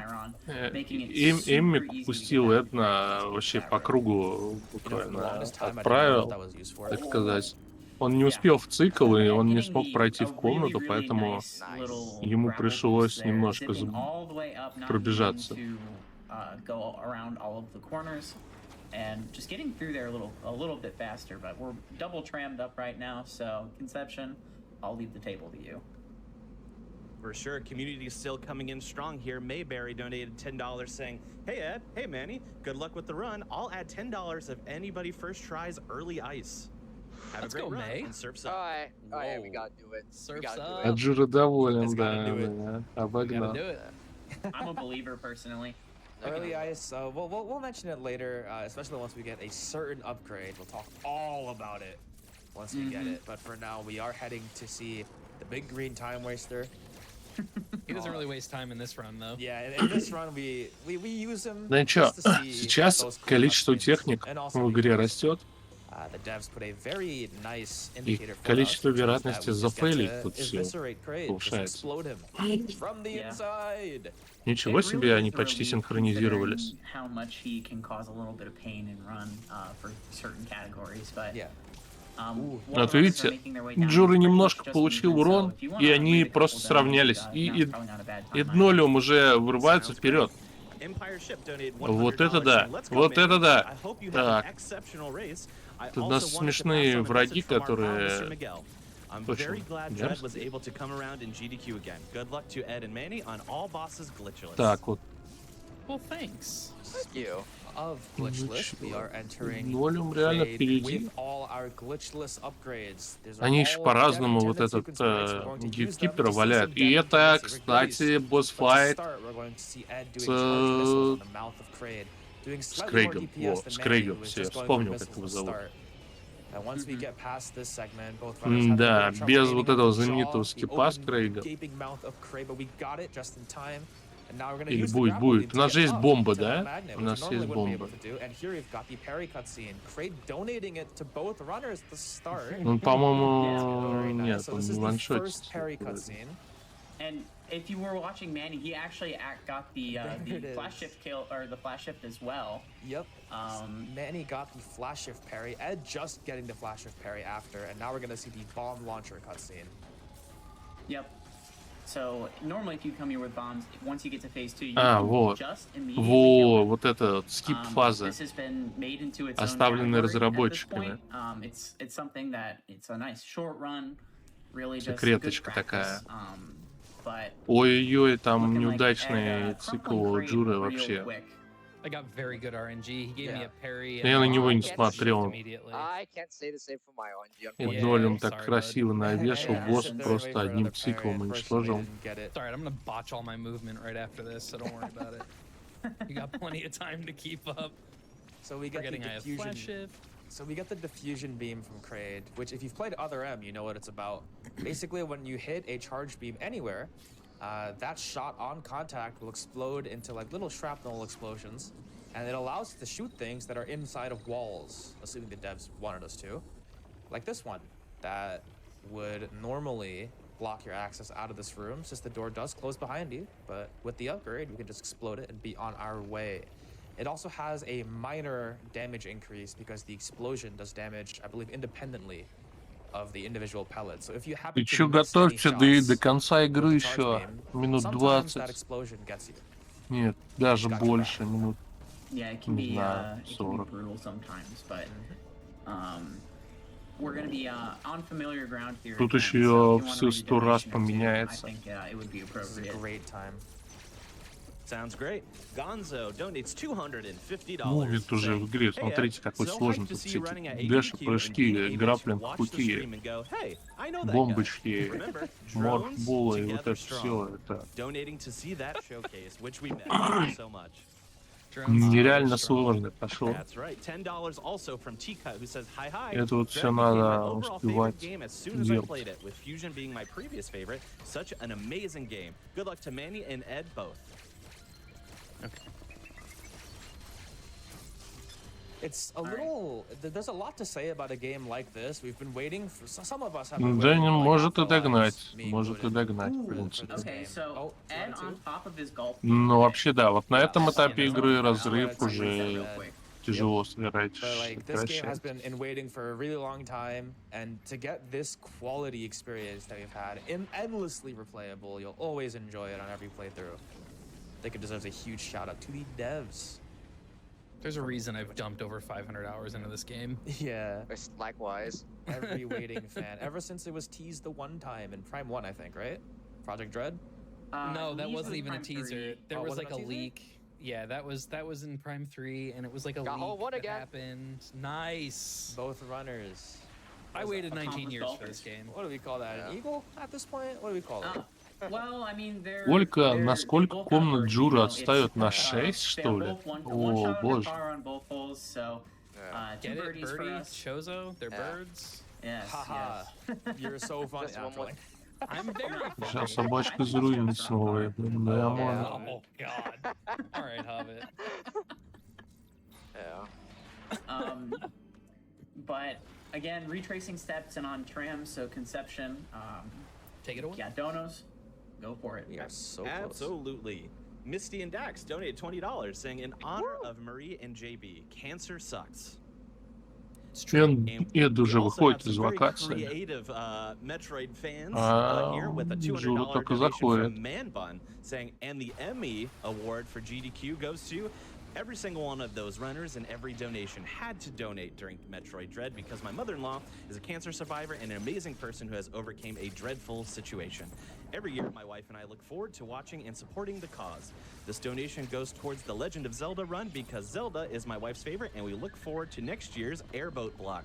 making it super Эмми easy to пустил get Эдна that вообще right. по кругу You know, for the буквально longest time, I didn't know what отправил, that was used for. так сказать. Он не успел в цикл, и он не смог пройти в комнату, поэтому ему пришлось немножко пробежаться. Go around all of the corners and just getting through there a little bit faster, but we're double trammed up right now, so Conception, I'll leave the table to you. For sure, community is still coming in strong here. Mayberry donated $10 saying, "Hey Ed, hey Manny, good luck with the run. I'll add $10 if anybody first tries early ice. Have Let's a great go, run May. and surf's All up." right, Whoa. we gotta do it. We Surf's gotta do up. А it. Джура доволен, Let's gotta да, do it. да, Gotta обогнал. do it. I'm a believer personally. Early ice, we'll mention it later, especially once we get a certain upgrade. We'll talk all about it once we get it. But for now, we are heading to see the big green time waster. He doesn't really waste time in this run, though. Yeah, in this run, we use him. Ну и чё, just to see сейчас those cool количество upgrades. техник And also в игре because, растет, the devs put a very nice и indicator for количество us, which is that вероятности we just get зафейлить to тут все eviscerate Crade, just повышается. explode him from the Yeah. inside. Ничего It себе, really они is a почти relief синхронизировались. considering how much he can cause a little bit of pain and run for certain categories, but Yeah. Вот видите, Джура немножко получил урон, и они просто сравнялись. И Эднолиум уже вырывается вперед. Empire Ship donated Вот это $100 да, saying, "Let's go, вот Manny. это да. I hope you have Так. an exceptional race. I Тут у also нас wanted to смешные pass on a враги, message from our pal, которые Mr. Miguel. I'm очень very glad Dread was мерзкие. able to come around in GDQ again. Good luck to Ed and Manny on all bosses glitchless. Так вот, Well, thanks. Thank you. Of glitchless, we are entering Эднолиум реально Crade впереди. with all our glitchless upgrades. These are Они еще all по-разному dead вот intended этот sequence breaks. We're going to use them гейткипера to see валяют. some И damage это, against the кстати, release. But to босс-файт start, we're going to see Ed doing с charge missiles on the mouth of Crade, doing с slightly more Крейгом. DPS Во, than с Manny, Крейгом, who was все, я just going for вспомнил, как missiles его to зовут. start. And once we get past this segment, both runners have a Да, little trouble без aiming вот at этого the jaw, знаменитого the скипа с open, Крейгом. gaping mouth of Crade, but we got it just in time. And now we're gonna Или use the будет, grapple будет. lead У to нас get же есть up бомба, to the да? magnet, У which нас we normally есть wouldn't be бомба. able to do. And here we've got the parry cutscene. Crade donating it to both runners at the start. Ну, Very по-моему, nice. нет, So он this is the ваншотит. first parry cutscene. And if you were watching Manny, he actually got the There it flash is. shift kill or the flash shift as well. Yep. Manny got the flash shift parry. Ed just getting the flash shift parry after, and now we're gonna see the bomb launcher cutscene. Yep. So normally, if you come here with bombs, once you get to phase 2, you А, can вот. just immediately Во, kill вот это вот, it. скип-фаза. This has been made into its own Оставленный category at this разработчиками. point. It's something that it's a nice short run, really just good Секреточка practice. такая. But Ой-ой-ой, там looking like неудачный Ed, цикл crumpling у Crade Джуры real вообще. quick. I got very good RNG. He gave me Yeah. a parry. Я на and него I не can't смотрел. shift immediately. I can't say the same for my RNG. Yeah. Unfortunately. Эднолиум так sorry, красиво навешал, Yeah, босс sit there, просто одним циклом уничтожил. It's alright, I'm gonna botch all my movement right after this, so don't worry about it. You got plenty of time to keep up. So we get the Forgetting I have flash diffusion. shift. So we get the diffusion beam from Crade, which if you've played Other M, you know what it's about. Basically, when you hit a charge beam anywhere, that shot on contact will explode into like little shrapnel explosions, and it allows us to shoot things that are inside of walls, assuming the devs wanted us to. Like this one, that would normally block your access out of this room since the door does close behind you, but with the upgrade, we can just explode it and be on our way. It also has a minor damage increase because the explosion does damage, I believe, independently of the individual pellets. So if you happen Ты to чё, miss any готовься до shots конца with игры the charge еще beam, минут sometimes that 20. explosion gets you. Нет, даже Got your back. больше, минут, Yeah, it can не be знаю, it can be 40. brutal sometimes, but we're gonna be on familiar ground here. Тут again, еще so if you want to все make a 100 раз donation or two, I поменяется. think it would be This is a appropriate. great time. Sounds great. Gonzo donates $250. Ну, это уже в игре, Hey, Ed, смотрите, какой so сложный. hyped to Тут see you все running at эти дэши, ADQ and прыжки, being able to граплинг, watch the хуки, stream and go, hey, I know that guy. бомбочки, Remember, морфболы, и drones вот together это все. strong. Это Donating to see that showcase, which we met. Thank you so much. нереально сложно пошло. That's right. $10 also from Tika, who says, hi. Это вот все Dread became my надо overall favorite успевать game as soon as I делать. played it, with Fusion being my previous favorite. Such an amazing game. Good luck to Manny and Ed both. It's a little. There's a lot to say about a game like this. We've been waiting for some of us have been Да waiting не for, like, может и half our lives догнать, being может и booted догнать, в Ooh, принципе. okay, so Ed on top of his golf. Ну, вообще, да, вот на Yeah, этом этапе yeah, игры yeah. разрыв Yeah, уже real quick. тяжело сыграть, But like this game has сокращать. been in waiting for a really long time, and to get this quality experience that we've had, endlessly replayable, you'll always enjoy it on every playthrough. I think it deserves a huge shout out to the devs. There's a reason I've dumped over 500 hours into this game. Yeah, Likewise. every waiting fan, ever since it was teased the one time in Prime 1, I think, right? Project Dread? No, that Leaves wasn't with even a Prime teaser. 3. There Oh, was wasn't like a a teaser? leak. Yeah, that was in Prime 3, and it was like a Got hole leak one that again. happened. Nice. Both runners. I waited 19 accomplished years for golfers. this game. What do we call that? An Yeah. eagle at this point? What do we call it? Well, I mean, Сколько, they насколько both комнат have Джура you know, отстает? it's, На 6, they что have ли? both one О, shot under боже. par on both holes, so Yeah. two Get it, birdies for birdie, us. Chozo, they're Yeah. birds. Yes, Haha. yes. You're so funny. Just one more. I'm very Сейчас funny. собачка заруинит снова. Да, Yeah. можно. Oh God. All right, Hobbit. Yeah. But again, retracing steps and on trim, so conception. Take it away. Yeah, donos, go for it. We are so close. Absolutely. Misty and Dax donated $20, saying, in honor of Marie and JB, cancer sucks. Эд уже We also выходит have из some very вакации. creative Metroid fans А here with a Джура $200 только donation заходит. from Manbun, saying, and the Emmy award for GDQ goes to every single one of those runners, and every donation had to donate during Metroid Dread because my mother-in-law is a cancer survivor and an amazing person who has overcame a dreadful situation. Every year, my wife and I look forward to watching and supporting the cause. This donation goes towards the Legend of Zelda run because Zelda is my wife's favorite, and we look forward to next year's airboat block.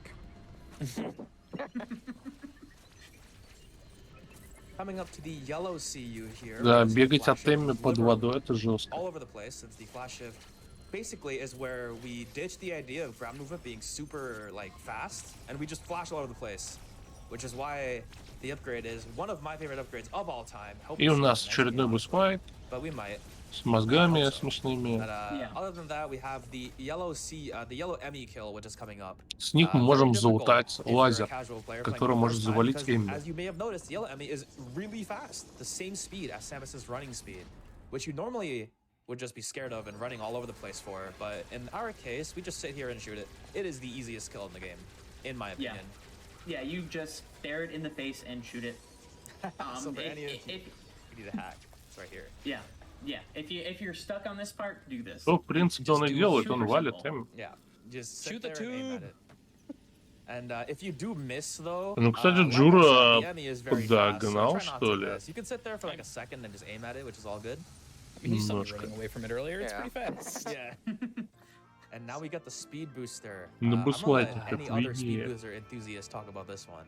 Coming up to the yellow CU here. Да, there's the бегать flash от Эмми shift под literally водой это жестко. all over the place, since the flash shift basically is where we ditch the idea of ground movement being super like fast, and we just flash all over the place, which is why the upgrade is one of my favorite upgrades of all time. Hope И we у see нас it next очередной game, босс-файт but we might. с мозгами But смешными. other than that, we have the yellow Emmy kill, which is coming up. С них мы Very можем difficult залутать if you're a лазер, casual player который playing for the может first time, завалить because, Эмми. as you may have noticed, the yellow Emmy is really fast, the same speed as Samus's running speed, which you normally would just be scared of and running all over the place for. But in our case, we just sit here and shoot it. It is the easiest kill in the game, in my Yeah. opinion. Yeah, you just stare it in the face and shoot it. So for any of if, you need a hack. It's right here. yeah, yeah. If you're stuck on this part, do this. Что, в принципе, он и Just do делает, super он валит simple. Эмми. Yeah, just sit Shoot the there and aim at tube. it. And if you do miss, though, Ну, кстати, like I Джура said, the Emmy is very fast, so подогнал, try not что to ли? miss. You can sit there for like a second and just aim at it, which is all good. I mean, you saw me Немножко. running away from it earlier. It's Yeah. pretty fast. Yeah. And now we got the speed booster. На I'm gonna буслайте let как any other speed виднее. booster enthusiast talk about this one.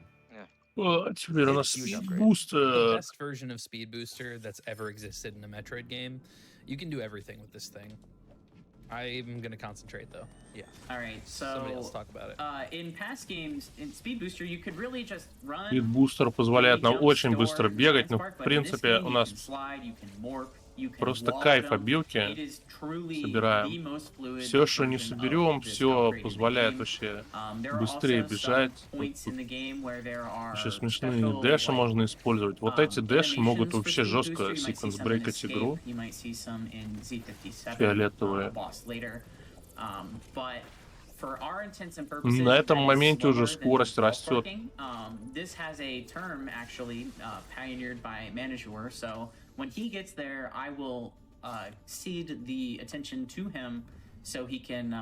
А теперь у нас Huge upgrade. спидбуст. The best version of Speed Booster that's ever existed in a Metroid game. You can do everything with this thing. I'm gonna concentrate though. Yeah. All right, Somebody else so talk about it. in past games, in Speed Booster, you could really just run. Спидбустер позволяет нам jump, очень store, быстро бегать, но transport, в but in this принципе game у you нас can slide, you can morph, You can Просто wall кайф them. обилки. It is truly the Собираем. most fluid Все, что не version of соберем, this все upgrade in the позволяет game. вообще There are быстрее also some бежать. Тут points in the game where there are еще смешные special, дэши like, можно использовать. Вот эти дэши могут animations for вообще Speed жестко Booster. You might see секвенс some in брейкать Escape. игру. You might see some in Z57, Фиолетовые. boss later. But for our intents and purposes, На этом that is моменте уже slower than скорость just ball растет. sparking. This has a term actually pioneered by Manijure. So when he gets there, I will cede the attention to him so he can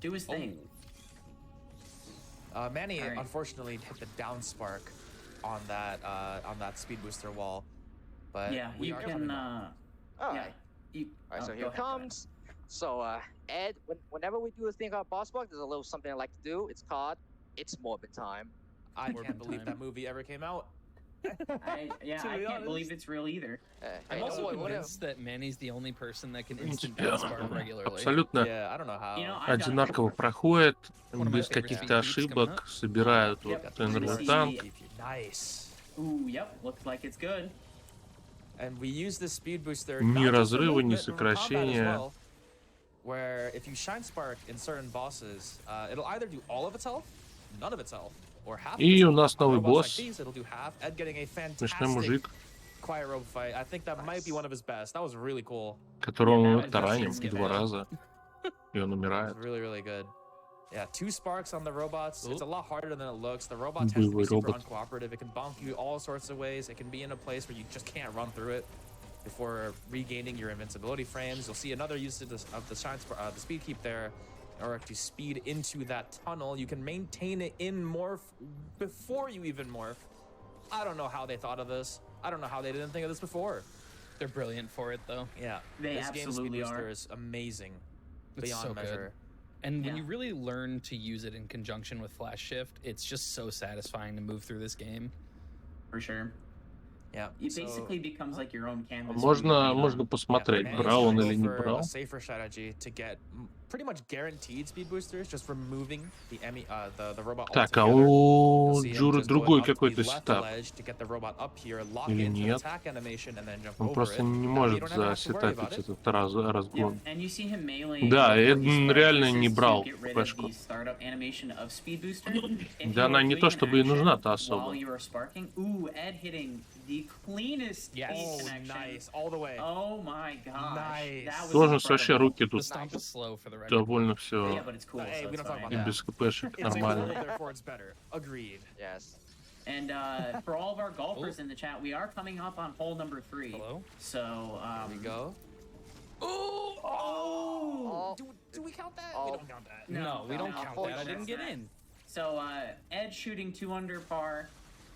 do his thing. Manny Alright. unfortunately hit the down spark on that speed booster wall, but Yeah, we you are can. coming up. All Yeah. right. You, All right, so go here ahead, it go ahead. comes. So, Ed, whenever we do a thing called boss bug, there's a little something I like to do. It's called It's Morbid Time. I Morbid can't believe time. that movie ever came out. I can't believe it's real either. I'm Hey, also what if- convinced that Manny's the only person that can В instant принципе, down spark regularly. абсолютно Yeah, I don't know how. You know, I've done it одинаково before. проходит, One of my без favorite каких-то speed keeps coming ошибок, up. собирают Yep. вот We're gonna энерготанк. see- Nice. Ooh, yep, looks like it's good. And we use this speed booster Ни not just for разрыва, ни movement, but for combat as сокращения. well, where if you shine spark in certain bosses, it'll either do all of its health, none of its health, or half of И its у health. нас On новый robots like босс. these, it'll do half. Ed getting a Смешной fantastic мужик, quiet rope fight. I think that might be one of his best. That was really cool. которого Yeah, мы that was тараним actually 2 good. раза, и он It умирает. was really, really good. Yeah, 2 sparks on the robots. It's a Oop. lot harder than it looks. The robot tends to be Боевой super робот. uncooperative. It can bonk you all sorts of ways. It can be in a place where you just can't run through it before regaining your invincibility frames. You'll see another use of the speed keep there in order to speed into that tunnel. You can maintain it in morph before you even morph. I don't know how they thought of this. I don't know how they didn't think of this before. They're brilliant for it, though. Yeah, They this game's absolutely speed booster are. is amazing It's beyond so good. measure. And when Yeah. you really learn to use it in conjunction with flash shift, it's just so satisfying to move through this game. For sure. Yeah, It so- basically becomes like your own canvas. Можно посмотреть, Yeah, брал он Manny's или не trying to go брал. for a safer strategy to get pretty much guaranteed speed boosters, just removing the the robot Так, а altogether. у You'll see him Джуры just другой going up to какой-то the left сетап. ledge to get the robot up here, lock Или into an нет? attack animation, and then jump Он over просто it. не That way you может don't ever have to worry about засетапить it. этот разгон. And you see him melee. Да, before Эд he sparks. реально This не is to брал get rid of флешку. the startup animation of Speed Booster. If Да you она are не doing то an чтобы и нужна-то action особо. While you are sparking, ooh, Ed hitting the cleanest Yes. speed Oh, connection. nice, all the way. Oh my gosh. Nice. That was Сложность вообще incredible. руки The тут stomp is slow for the record. довольно Yeah, все but it's cool. Hey, so we it's don't talk fine. about that. без КПшек It's cool, нормально. therefore it's better. Agreed. Yes. And for all of our golfers in the chat, we are coming up on hole number 3. Hello? So Here we go. Oh. Do we count that? Oh. We don't count that. No, we don't count that. I didn't get That's in. So Ed shooting 2 under par,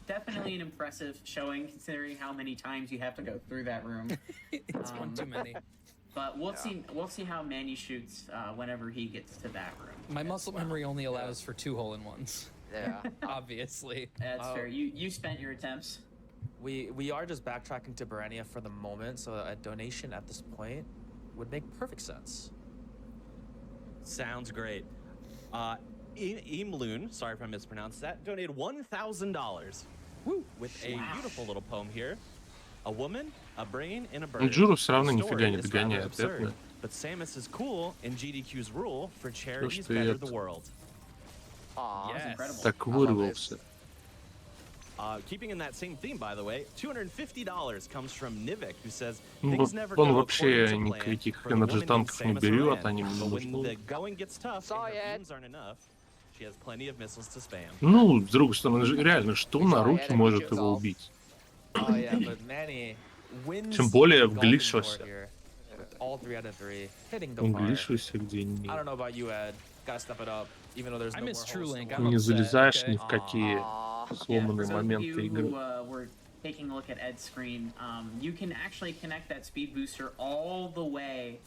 definitely an impressive showing considering how many times you have to go through that room. It's one too many. But we'll see how Manny shoots whenever he gets to that room. My muscle memory only allows for 2 hole-in-ones. Yeah. Obviously. That's Oh. fair. You spent your attempts. We are just backtracking to Barania for the moment, so a donation at this point would make perfect sense. Sounds great. Imloon, sorry if I mispronounced that, donated $1,000. Woo! With a beautiful little poem here. A woman, a brain, and a bird. Джуру все равно The нифига story не is rather догоняет, absurd, это. but Samus is cool, and GDQ's rule for charities что better это. the world. Aw. Yes. incredible. Так I love вырвался. Keeping in that same theme, by the way, $250 comes from Nivik, who says Ну, things never он go вообще according to plan никаких for the woman named энерджи-танков не Samus берет, Aran. они ему But не when нужны. the going gets tough Sorry, and her Ed. beams aren't enough, she has plenty of missiles to spam. Ну, с другой стороны, реально, что на Sorry, руки Ed, I может beat you его golf. убить? Oh yeah, but Manny wins. Тем более в the golfing глишосе. tour here with all 3 out of 3 hitting the Он par. глишился где-нибудь. I don't know about you, Ed. Gotta step it up, even though there's I no miss more True holes in Link. the I'm world. Не upset, залезаешь okay? ни в какие Aw. For сломанные those of моменты you игры. who were taking a look at Ed's screen, you can actually connect that speed booster all the way.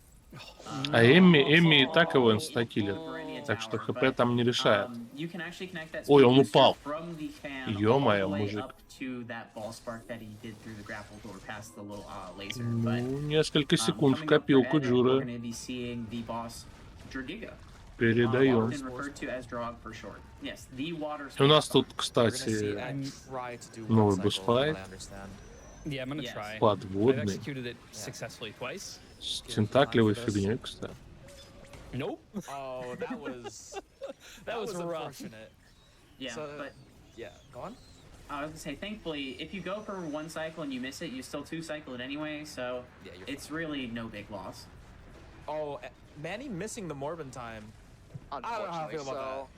А Эмми и так его инстакилит. Barania Так что Tower, ХП but, там не решает. You can actually connect that Ой, speed он booster упал. from the fan Ё-моё, all the way мужик. up to that ball spark that he did through the grapple door past the little laser. Ну, But несколько секунд в coming up for копилку Ed, we're Джуры. going to be seeing the boss Dragiga, Передаем. often referred to as Drog for short. Yes, the water. У нас тут, We're gonna see кстати, Ed try to do новый one cycle, босс-файт. from what I understand. Yeah, I'm gonna Yes. try. I've Подводный. executed it successfully twice. С тентаклевой фигней, кстати. Nope. Oh, that was That was rough. unfortunate. Yeah, So, but yeah, go on. I was gonna say, thankfully, if you go for one cycle and you miss it, you still two cycle it anyway, so Yeah, you're it's really no big loss. Oh, Manny missing the Morbin time. I don't know how I Unfortunately, feel about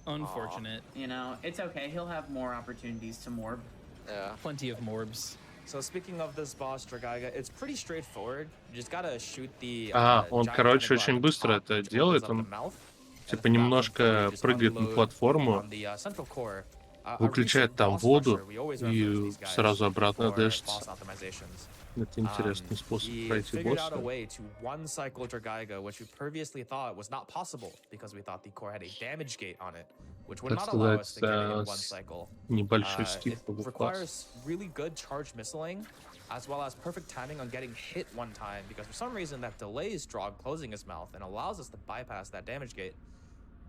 so Unfortunate. You know, it's okay. He'll have more opportunities to morb. yeah. Plenty of morbs. So speaking of this boss, Dragaiga, it's pretty straightforward. You just gotta shoot the. Он, giant короче, tentacle очень at the быстро top, это which делает. opens up Он the mouth, and типа at the bottom немножко floor, you just прыгает на unload платформу, on the central core. A выключает recent там boss воду rusher, we always reference и these guys сразу обратно for дэшится. boss optimizations. Это интересный способ He пройти figured out a босса. way to one cycle Dragaiga, which we previously thought was not possible because we thought the core had a damage gate on it, which would Так not allow us сказать, to get it in one cycle. небольшой скип It по классу. requires really good charge missiling, as well as perfect timing on getting hit one time, because for some reason that delays Drog closing his mouth and allows us to bypass that damage gate.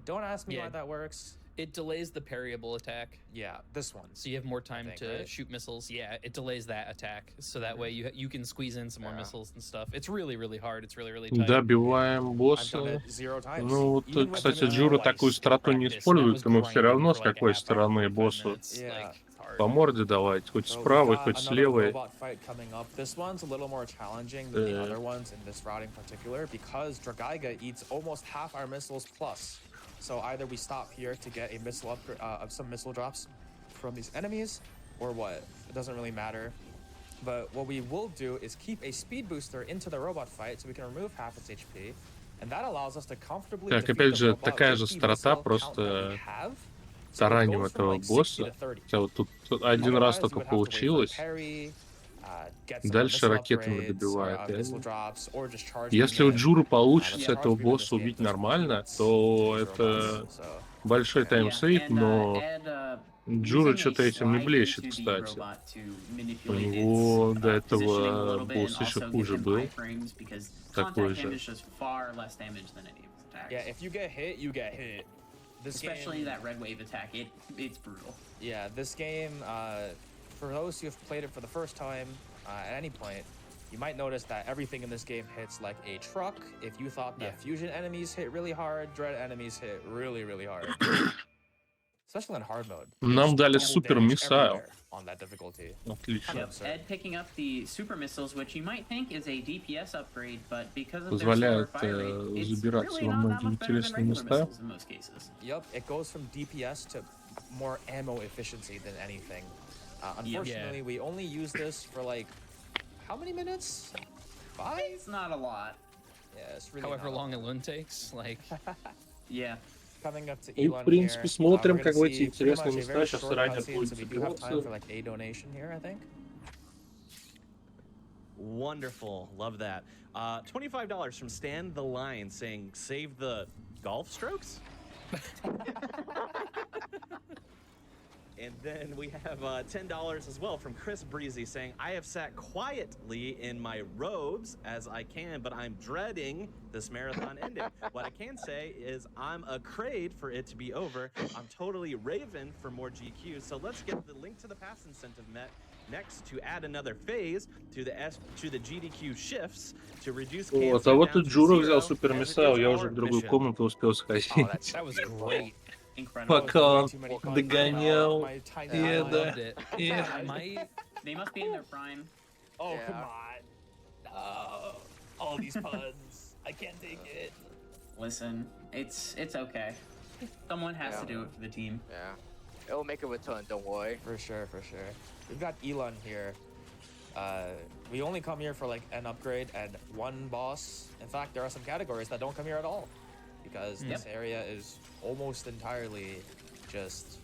Don't ask me Yeah. why that works. It delays the parryable attack, Yeah, this one. so you have more time think, to right? shoot missiles. Yeah, it delays that attack, so that way you can squeeze in some more missiles and stuff. It's really hard. It's really tight. Добиваем I've done босса. it 0 times. Ну, вот, Even with кстати, the Джура twice такую in страту не practice, and that использует, was ему все grinding равно, с for like a какой half hour, стороны 45 боссу. minutes. Yeah. Like, it's hard. По морде давать, хоть So we справа, got хоть с another левой. robot fight coming up. This one's a little more challenging than the other ones in this route in particular because Dragaiga eats almost half our missiles plus. So either we stop here to get a missile upgrade, some missile drops from these enemies, or what? It doesn't really matter. But what we will do is keep a speed booster into the robot fight so we can remove half its HP, and that allows us to comfortably Так, defeat опять the же, robot такая with же the страта, missile count that we просто have. So it тараним goes from этого like 60 босса. to 30. Хотя вот тут один раз Otherwise, только you would have to wait for a получилось. parry, get some Дальше missile ракетами upgrades, добивает. or, missile drops, or just charge Если у beam it. Джуры получится Yeah. этого босса убить нормально, то это большой Yeah, таймсейв, and но Ed, Джура using a что-то этим не slide блещет, into the кстати. robot to У manipulate него its, до positioning a этого little bit and босс еще also хуже give him был. iframes because Такой contact же. damage does far less damage than any of his attacks. Yeah, if you get hit, you get hit. This Especially game, that red wave attack, it's brutal. Yeah, this game, for those who have played it for the first time, at any point, you might notice that everything in this game hits like a truck. If you thought that fusion enemies hit really hard, dread enemies hit really hard. Especially on hard mode. Нам It's дали double супер damage миссайл. everywhere on that difficulty. Отлично. Yep, Ed picking up the super missiles, which you might think is a DPS upgrade, but because of their slower Позволяет fire rate, it's забираться really во not that многие much better than интересные regular места. missiles in most cases. Yep, it goes from DPS to more ammo efficiency than anything. Unfortunately, we only use this for like, how many minutes? 5? It's not a lot. Yeah, it's really However not a long lot. a loon takes, like. Yeah. Coming up to И, в Elon принципе, here, смотрим, we're как в gonna эти see pretty интересные much a места very сейчас short ранее cutscene, будет so we do have time забираться. for like a donation here, I think. Wonderful. Love that. $25 from Stand the Line saying, save the golf strokes? And then we have $10 as well from Chris Breezy saying, I have sat quietly in my robes as I can, but I'm dreading this marathon ending. What I can say is I'm afraid for it to be over. I'm totally raving for more GQ. So let's get the link to the pass incentive met next to add another phase to the GDQ shifts to reduce Вот, cancer а вот down и to Джура zero, взял супер as it миссайл, is я our уже в другую mission. комнату успел сходить. That was great. Incredible. Пока он Too many догонял. my tiny I Yeah, mind. да. loved it. Yeah. They must be in their prime. Oh, Yeah. come on. No. All these puns. I can't take it. Listen, it's okay. Someone has to do it for the team. Yeah. It'll make a return, don't worry. For sure. We've got Elon here. We only come here for like an upgrade and one boss. In fact, there are some categories that don't come here at all because this area is almost entirely just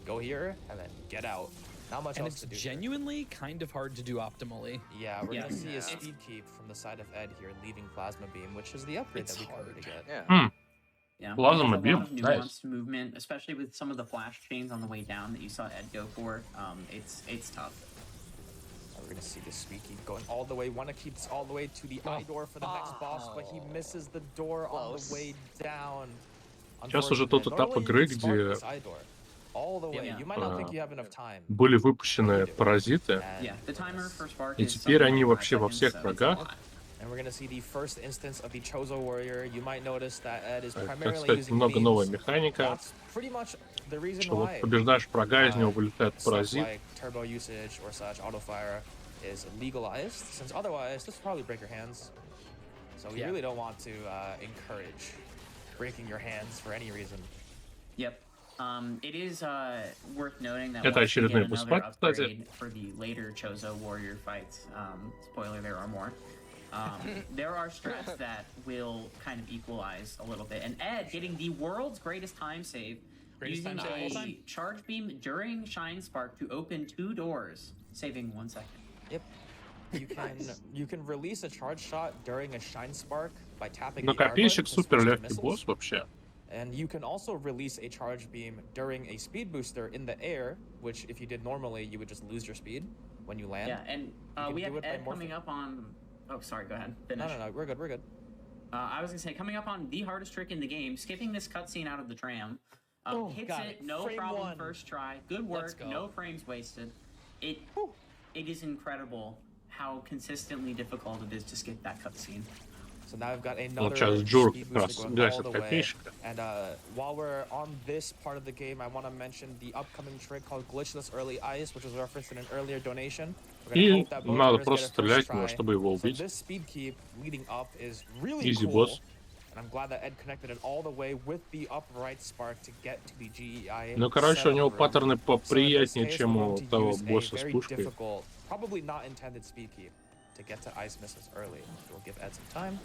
go here and then get out. Not much And else it's to do. genuinely kind of hard to do optimally. Yeah, we're gonna see Yeah. a speed keep from the side of Ed here, leaving Plasma Beam, which is the upgrade It's that we come hard. to get. Yeah. Yeah, Plasma it has a beam, lot of nice. nuanced movement, especially with some of the flash chains on the way down that you saw Ed go for. It's tough. We're gonna see the speed keep going all the way. Wanna keep this all the way to the eye door for the next boss, but he misses the door on Close. the way down. Сейчас уже тот этап Normally, игры, you can spark где this eye door. all the way. Yeah. You might not think you have enough time. были выпущены паразиты, Yeah, the timer for Spark и is теперь something они like вообще 5 во seconds, всех so it's a врагах. lot. And we're gonna see the first instance of the Chozo Warrior. You might notice that Ed is Как primarily сказать, using много новая beams. механика, That's pretty much the reason что вот why побеждаешь врага, из него вылетает stuff паразит. like turbo usage or such, auto fire is legalized, since otherwise this will probably break your hands. So we really don't want to encourage breaking your hands for any reason. Yep. It is worth noting that Это once we очередной get босс another файт, кстати. upgrade for the later Chozo Warrior fights, spoiler, there are more. There are strats that will kind of equalize a little bit. And Ed getting the world's greatest time save, Greatest using time save of all a time. charge beam during Shine Spark to open 2 doors, saving 1 second. Yep. You can release a charge shot during a shine spark by tapping Но the R button копейщик to супер switch to легкий missiles. босс вообще. And you can also release a charge beam during a speed booster in the air, which if you did normally, you would just lose your speed when you land. Yeah, and can we do have it by Ed morphing. coming up on... Oh, sorry, go ahead. Finish. No, we're good, we're good. I was gonna say, coming up on the hardest trick in the game, skipping this cutscene out of the tram. Hits got it, it. no Frame problem, one. first try. Good Let's work, go. no frames wasted. It is incredible how consistently difficult it is to skip that cutscene. So now I've got another сейчас Джур speed как booster раз going all гасит the way. копейщика. And while we're on this part of the game, I want to mention the upcoming trick called Glitchless Early Ice, which was referenced in an earlier donation. We're gonna И hope that both надо runners просто get a стрелять first в него, try. чтобы его So убить. this speed keep leading up is really Easy cool. boss. And I'm glad that Ed connected it all the way with the upright spark to get to the GEI. Ну, короче, у него setup room. паттерны So in this поприятнее, case, чем we're у going to того use a босса с very пушкой. difficult, probably not intended speed keep to get to ice missiles early. We'll give Ed some time.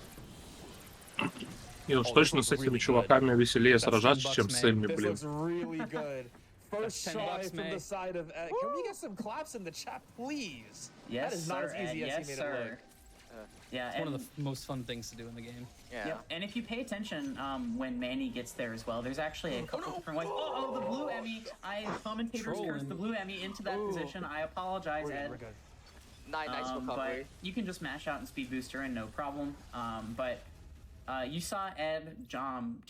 И уж точно с этими чуваками веселее сражаться, чем с Эмми, This блин. looks really good. First That's try $10, from May. the side of Ed. Can we get some claps in the chat, please? Yes, That is not sir, as easy Ed, as yes, he made sir. it look. Yeah, It's one of the most fun things to do in the game. Yeah. Yep, and if you pay attention when Manny gets there as well, there's actually a couple different ways. Oh, the blue Emmy! Commentators cursed the blue Emmy into that position. I apologize, Ed. We're good. Nice But recovery. you can just mash out and speed booster and no problem. But you saw Ed do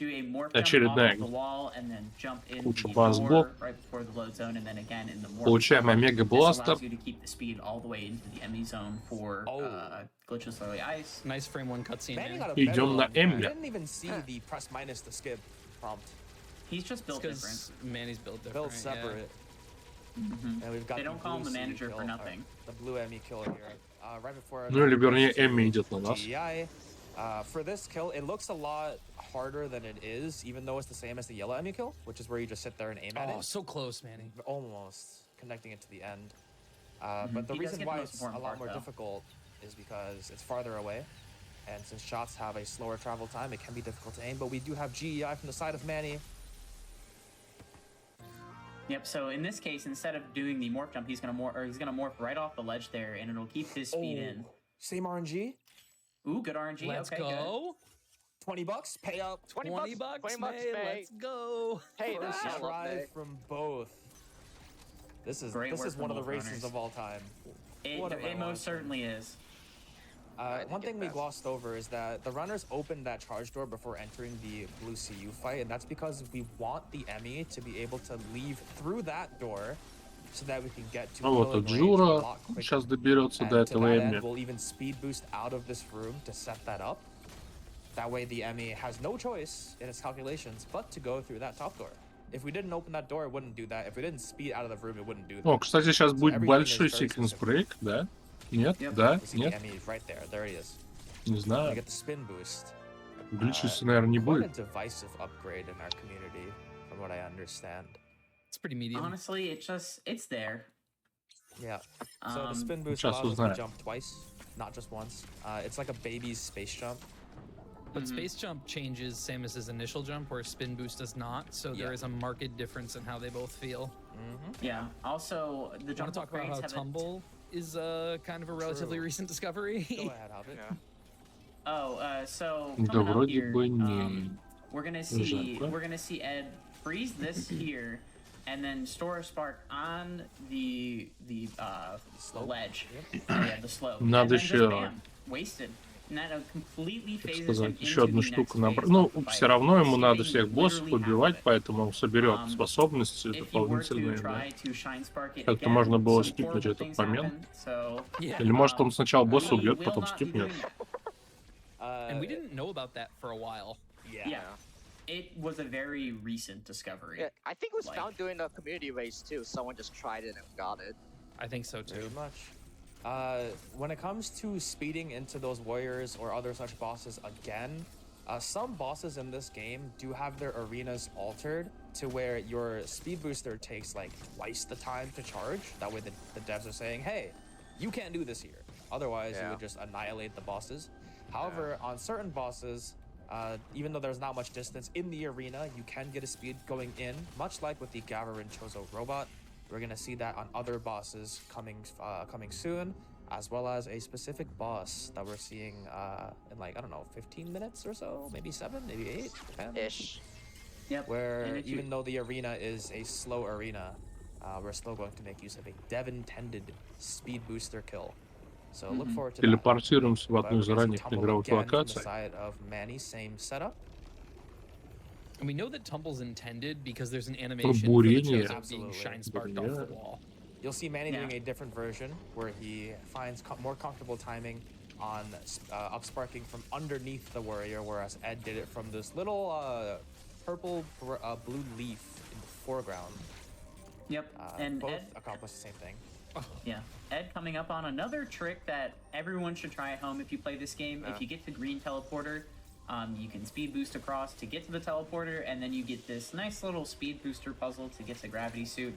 a morph jump Очередная off of the wall and then jump in куча the базбов. door right before the load zone and then again in the morph. Получаем омега This бластер. allows you to keep the speed all the way into the Emmy zone for glitchless early ice. Nice frame one cutscene. Manny Man. got a better Идем на one. Эмми. I didn't even see the press minus the skip prompt. He's just built different. Because Manny's built different. Built separate. And we've got They the don't call him blue the C manager kill, for nothing. The blue Emmy kill here. Right before. Ну или вернее, Эмми идет на нас. GEI. For this kill, it looks a lot harder than it is, even though it's the same as the yellow Emmy kill, which is where you just sit there and aim at Oh, it. so close, Manny. Almost connecting it to the end. But the He does reason get the why most it's a important lot part, more though. difficult is because it's farther away. And since shots have a slower travel time, it can be difficult to aim. But we do have GEI from the side of Manny. Yep. So in this case, instead of doing the morph jump, he's gonna morph right off the ledge there, and it'll keep his speed in. Same RNG. Ooh, good RNG. Let's okay, go. $20, pay up. 20 $20, bucks, May. May. Let's go. Hey, First that's try from both. This is Great work one of from the both races runners. of all time. It What have I most watched? certainly is. One get thing we that. glossed over is that the runners opened that charge door before entering the blue CU fight, and that's because we want the Emmy to be able to leave through that door so that we can get to Ну вот killing и range a Джура lot quicker. сейчас доберется And до to этого that Эмми. end, we'll even speed boost out of this room to set that up. That way the Emmy has no choice in its calculations but to go through that top door. If we didn't open that door, it wouldn't do that. If we didn't speed out of the room, it wouldn't do that. О, кстати, сейчас будет everything большой is very секвенс specific. брейк, да? Нет? Yep. Да? You see the Нет? Emmy right there. There he is. Не You знаю. get the spin boost. Гличуса, наверное, не Quite a будет. divisive upgrade in our community, from what I understand. It's pretty medium. Honestly, it's there. Yeah. So the spin boost Сейчас allows us to узнаем. jump twice, not just once. It's like a baby's space jump. But space jump changes Samus's initial jump, where spin boost does not. So Yeah. there is a marked difference in how they both feel. Yeah. Also, the Want to jump talk about upgrades how have a tumble is kind of a relatively True. recent discovery? Go ahead, Hobbit. so Да coming up вроде here, бы не. we're gonna see Жарко. Ed freeze this here, and then store a spark on the ledge. Yeah, the slope. Надо and then just еще bam, wasted. And that completely так phases him сказать, еще into одну the штуку next набрать. phase Ну, of the все fight, равно ему надо skipping всех боссов literally half of убивать, it. поэтому он соберет Um, способности if you were to дополнительные, да. try to shine spark it Как-то можно again, было some скипнуть horrible этот things момент. happen. So Yeah. Или может он сначала босса we убьет, will потом not be скипнет. doing that. And we didn't know about that for a while. Yeah. It was a very recent discovery. Yeah, I think it was Like- found during the community race too. Someone just tried it and got it. I think so too. Very much. When it comes to speeding into those warriors or other such bosses again, some bosses in this game do have their arenas altered to where your speed booster takes like twice the time to charge. That way the devs are saying, hey, you can't do this here. Otherwise, you would just annihilate the bosses. However, on certain bosses, even though there's not much distance in the arena, you can get a speed going in, much like with the Gavarin Chozo robot. We're gonna see that on other bosses coming soon, as well as a specific boss that we're seeing in like, I don't know, 15 minutes or so, maybe 7, maybe 8, 10. Ish. Yep. Where And if you- even though the arena is a slow arena, we're still going to make use of a dev-intended speed booster kill. So look forward to that. Телепортируемся в одну из But we're gonna see ранних Tumble игровых again from the локаций. side of Manny, same setup. And we know that Tumble's intended because there's an animation for the Бурение. Chozo being Absolutely. shine sparked off the Бурение. wall. You'll see Manny Yeah. doing a different version where he finds more comfortable timing on upsparking from underneath the warrior, whereas Ed did it from this little purple blue leaf in the foreground. Yep. And Both Ed, accomplish the same thing. yeah, Ed coming up on another trick that everyone should try at home if you play this game. If you get to the green teleporter, you can speed boost across to get to the teleporter, and then you get this nice little speed booster puzzle to get to gravity suit.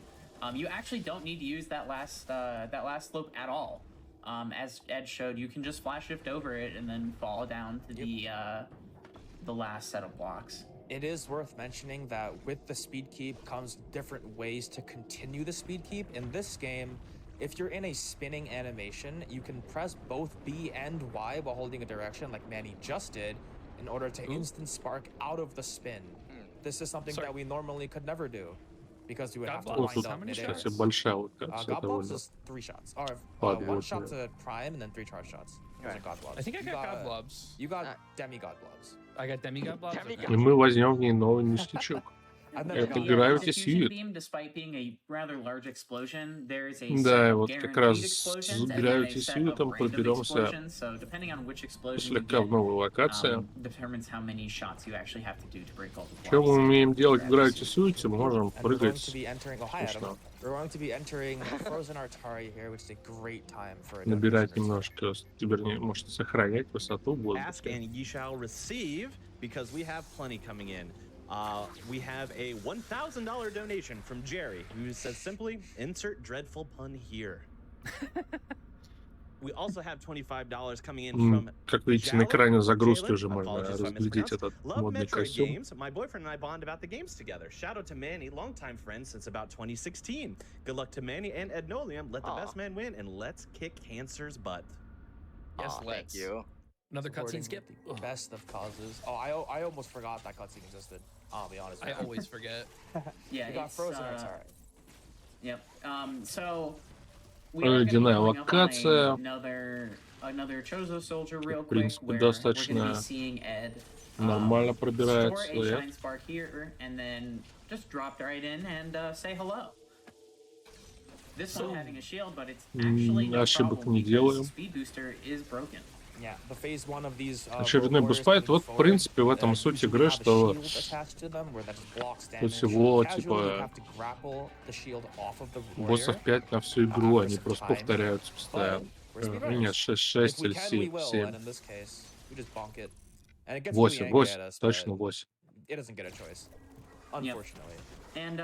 You actually don't need to use that last slope at all. As Ed showed, you can just flash shift over it and then fall down to the last set of blocks. It is worth mentioning that with the speed keep comes different ways to continue the speed keep. In this game, if you're in a spinning animation, you can press both B and Y while holding a direction like Manny just did in order to instant spark out of the spin. This is something that we normally could never do because you would have to God Вот bless. wind тут, How up many midair. кстати, большая локация God blobs довольно. is 3 shots. Or Ладно, 1 вот, shot да. to prime and then 3 charge shots. Those are God blobs. I think I You got God blobs. You got demigod blobs. I got demigod blobs. Demigod. Okay. И мы возьмем в ней новый ништячок. I've Это never The, got Gravity diffusion Suit. beam, despite being a rather large explosion, there is a Да, set и of вот как guaranteed раз explosions с and then a Gravity set of Suit'ом random проберемся explosions. So depending on which explosion you слегка в get, новую локацию. determines how many shots you actually have to do to break all the Что blocks. мы умеем делать в Gravity Gravity Suit. Suit? Мы можем And we're going to прыгать, be entering. Oh, hi, Adam. смешно, We're going to be entering Frozen Artari here, which is a great time for a набирать donation or so. немножко, вернее, может сохранять высоту в Ask воздухе. and ye shall receive because we have plenty coming in. We have a $1,000 donation from Jerry who says simply, insert dreadful pun here. We also have $25 coming in from Как видите, на экране загрузки Jalen. уже можно Apologies if I разглядеть mispronounced. этот Love модный Metroid костюм. games. My boyfriend and I bond about the games together. Shout out to Manny, longtime friend since about 2016. Good luck to Manny and Ednolium. Let the Aw. best man win and let's kick cancer's butt. Yes, Aw, let's. thank you. Another Supporting cutscene skip. the best of causes. Oh, I almost forgot that cutscene existed. I'll be honest with I you. always forget. Yeah, You got it's, Frozen Artari. Yep. So we are gonna be Ледяная going up on локация. another Chozo soldier real В quick, принципе, where we're gonna достаточно be seeing Ed нормально store пробирается. a Я shine spark here and then just drop right in and say hello. This one having a shield, but it's actually no ошибок problem не because делаем. speed booster is broken. Yeah, the phase 1 of these Очередной warriors босс-файт. coming Вот, в forward, принципе, в этом суть usually игры, have a что shield attached to them where that just blocks тут damage. всего, Casually, you типа, have to grapple the shield off of the боссов warrior. 5 на всю игру, after они some просто time. повторяются But постоянно. we're Нет, speedrunners. 6 If we или can, we 7. will, 7. and in this case, we just bonk it. And it gets really 8, angry 8, at us, точно but 8. it doesn't get a choice, unfortunately. And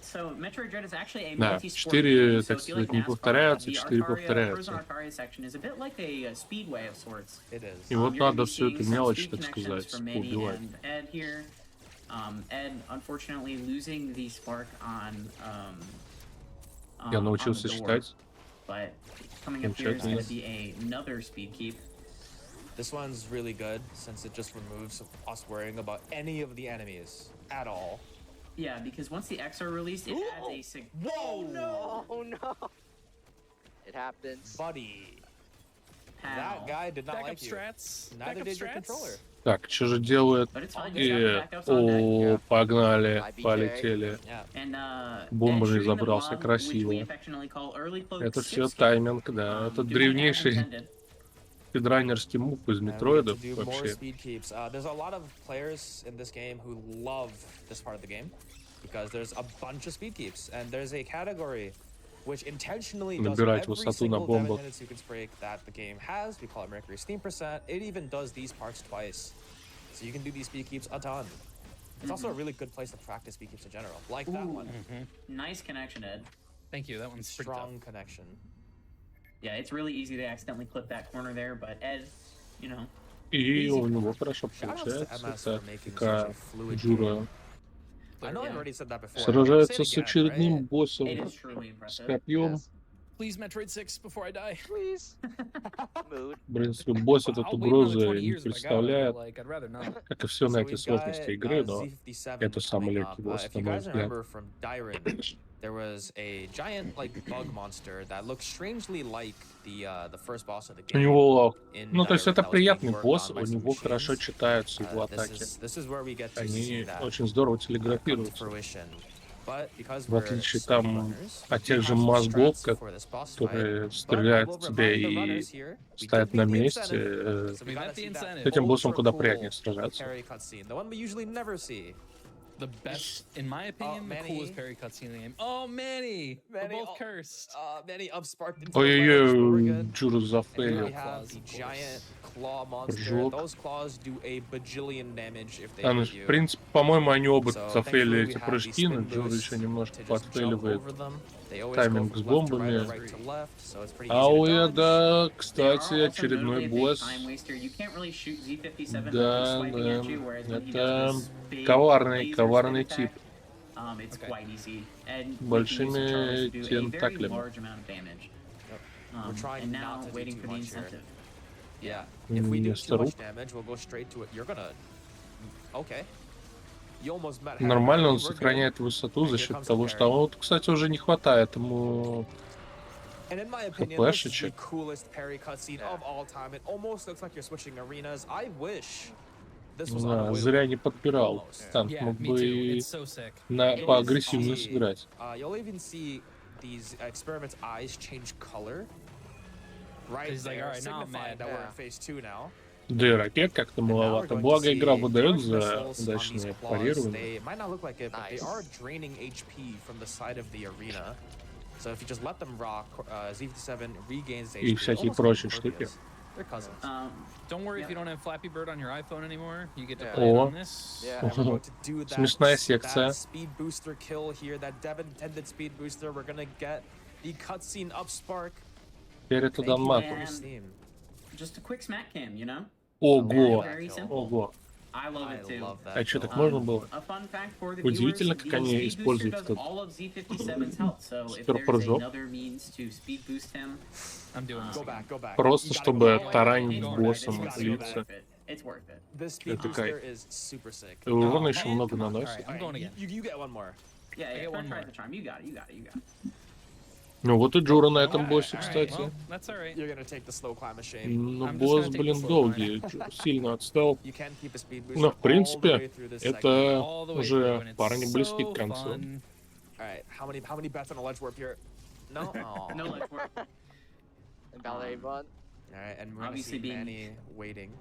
so Metroid Dread is actually a Да, multi-sport 4, game, so так if you like сказать, не NASCAR, повторяются, the 4 Frozen повторяются. Artari section is a bit like a speedway of sorts. It is. И вот You're gonna надо be всю seeing эту some мелочь, speed так connections сказать, from Manny убивать. and Ed here. Ed, unfortunately, losing the spark on Я on научился the door, считать. but coming up here is Замечательно. going to be another speed keep. This one's really good since it just removes us worrying about any of the enemies at all. Yeah, because once the X are released, it adds a Whoa, no! Oh no! It happens. Buddy. That guy did not Backup like you. strats. Neither Backup did your strats. controller. Так, что же делают? But it's fine. И... Backups on deck. О, погнали, IBJ. полетели. Yeah. And Бомбами shooting the забрался blob, which we красиво. affectionately call early cloak Это все skip skip. тайминг, да. Это Doing as древнейший intended. спидранерский мув из And we get to Метроидов do more вообще. speed keeps. There's a lot of players in this game who love this part of the game because there's a bunch of speed keeps, and there's a category which intentionally does Набирать every высоту на single бомбах. Devon-headed sequence break that the game has. We call it Mercury Steam percent. It even does these parts twice, so you can do these speed keeps a ton. It's also a really good place to practice speed keeps in general, like that one. Nice connection, Ed. Thank you. That one's pretty tough. Strong connection. Yeah, it's really easy to accidentally clip that corner there, but Ed, you know. И у него хорошо Shoutouts to получается. MS Так, for making пока such a fluid Джура game. I know I already said that before. сражается с Say it again, очередным right? боссом It is truly с impressive. копьем. Yes. Please, Metroid 6 before I die. Please. Mood. В принципе, босс этот I'll wait another угрозы 20 не years if I got it, представляет, but, like, I'd rather not. как и все на So эти we've сложности got, игры, но Z57 это самый coming легкий up. босс, If на you мой guys взгляд. remember from Dyren, there was a giant like bug monster that looked strangely like the first boss of the У game. него, in ну то есть Dyren это that was being приятный worked босс, on by у some него хорошо machines. читаются его This атаки. is where we get to see Они that очень здорово come to телеграфируются. fruition. But because В we're отличие speed там runners, от we тех have же some мозгов, strats for this boss fight. которые But I стреляют will в тебя remind the и runners here, we ставят did на beat the месте. incentive, so we We gotta met the see that incentive. С этим боссом ultra куда cool приятнее сражаться. parry cutscene, the one we usually never see. The best, in my opinion, the Manny. coolest parry cutscene in the game. Oh, Manny! We're Manny, both oh, cursed. Manny upsparked into the ledge, but we're Ой-ой-ой, good. Джуру And here зафейлил. we have Claws, the of course. giant claw monster. Прыжок. Those claws do a bajillion damage if they А, ну, hit в you. принципе, по-моему, они оба So, зафейлили thankfully, we эти have прыжки, the но spin Джура boost еще немножко to just jump подфейливает over them. They always go тайминг from с left to right бомбами. or right to left, so it's pretty А easy у to dodge. Эда, They кстати, are also очередной notably a big босс. time waster. You can't really shoot Z57 without Да, swiping да, at you, whereas when he это does this big коварный laser spin тип. attack, it's Okay. quite easy. And we can use Большими the Charles to do a very тентаклями. large amount of damage. We're trying And not now to do waiting too for the much here. incentive. Yeah, if we do Вместо too much рук. damage, we'll go straight to it. You're gonna... Okay. You almost met Нормально он We're good. сохраняет высоту за Here счет comes the того, parry. что вот, кстати, уже не хватает ему. And in my opinion, this is the Флешечек. coolest parry cutscene of all time. It almost looks like you're switching arenas. I wish this was Да, unavoidable. зря не подбирал. Almost. Танк Yeah, мог me too. бы It's so sick. на It поагрессивнее is сыграть. You'll even see these experiments' eyes change color. Right He's like, there, "Alright, now I'm signifying mad." that we're Yeah. in phase 2 now. Да и ракет как-то And now we're маловато. going to Благо see игра выдает direct за missiles on these удачное claws. парирование. They might not look like it, but they Nice. are draining HP from the side of the arena. So if you just let them rock, Z57 regains HP. И всякие almost прочие on штуки. purpose. They're cousins. Don't worry if Yeah. you don't have Flappy Bird on your iPhone anymore. You get to Yeah. play it О. on this. Yeah. And we're going to do that, Смешная секция. that speed booster kill here, that Devon-intended speed booster. We're gonna get the cutscene up spark. Перед Thank you, Адамат. Mercury And- Steam. Just a quick smack cam, you know? Ого, Very simple. ого. I love I it too. love that. А что, kill. так можно было? A fun fact for the Удивительно, viewers, как the они speed booster используют does этот all of Z57's health, so if супер there's прыжок. another means to speed boost him, I'm doing this. Go again. back, go back. Просто You gotta чтобы go back. таранить it's боссом worth it. лица. It's worth it. This speed Это booster кайф. is super sick. И урона Oh, еще man, много come on. наносит. Alright, I'm going again. You get one more. Yeah, get yeah, one try more. the charm. You got it, you got it, you got it. Ну вот и Джура на этом Alright, боссе, alright, кстати. well, that's alright. You're gonna take the slow climb of shame. Ну, I'm just босс, gonna take блин, the slow долгий, сильно отстал. You can keep a speed booster Но, в all the принципе, way through this segment. это All the way through, уже and it's парни близки so к концу. fun. All right, how many bets on a ledge warp here? No. Aw. No ledge work. And ballet run. All right, and we're gonna Obviously see being- Manny waiting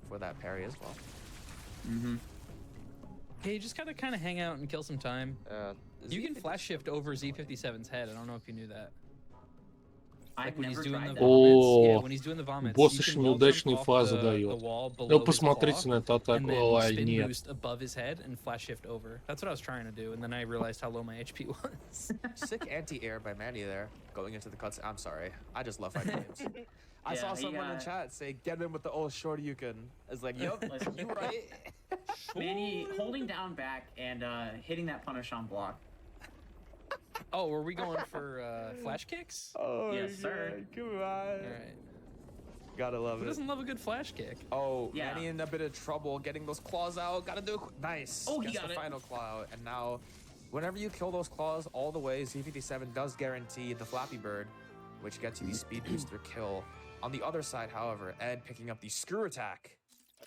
for that parry as well. Hey, you just gotta kind of hang out and kill some time. You can Z57 flash shift over Z57's head. I don't know if you knew that. Like I've when he's never doing the tried that. vomits. Yeah, О, when he's doing the vomits. босс you еще can wall неудачные jump off фазы the дает. wall below Ну, his посмотрите claw, на эту атаку. and then Ой, spin нет. boost above his head and flash shift over. That's what I was trying to do, and then I realized how low my HP was. Sick anti-air by Manny there, going into the cuts. I'm sorry, I just love fighting games. I Yeah, saw he, someone in chat say, "Get him with the old short you can." It's like, yup, Listen. you right. Manny holding down back and hitting that punish on block. Oh, were we going for flash kicks? Oh, Yes, sir. Come on. All right. Gotta love Who it. doesn't love a good flash kick? Oh, Yeah. Manny in a bit of trouble getting those claws out. Gotta do it. Nice. Oh, he Gets got the it. final claw out. And now, whenever you kill those claws all the way, Z57 does guarantee the Flappy Bird, which gets you the speed booster kill On the other side, however, Ed picking up the screw attack.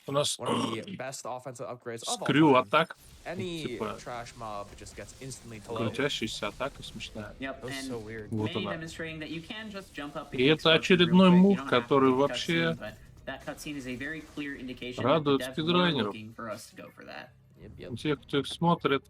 У нас One of the best offensive upgrades of all скрю time. атак. Any Типа trash mob just gets instantly low. крутящаяся атака смешная. Yep, That was so and weird. Вот Manny она. demonstrating that you can just jump up И and это explode them real очередной quick. You мув, don't have to который do the вообще cutscene, but that cutscene is a very clear indication that the радует devs were спидранеров. looking for us to go for that. Yep. Тех, кто их смотрит,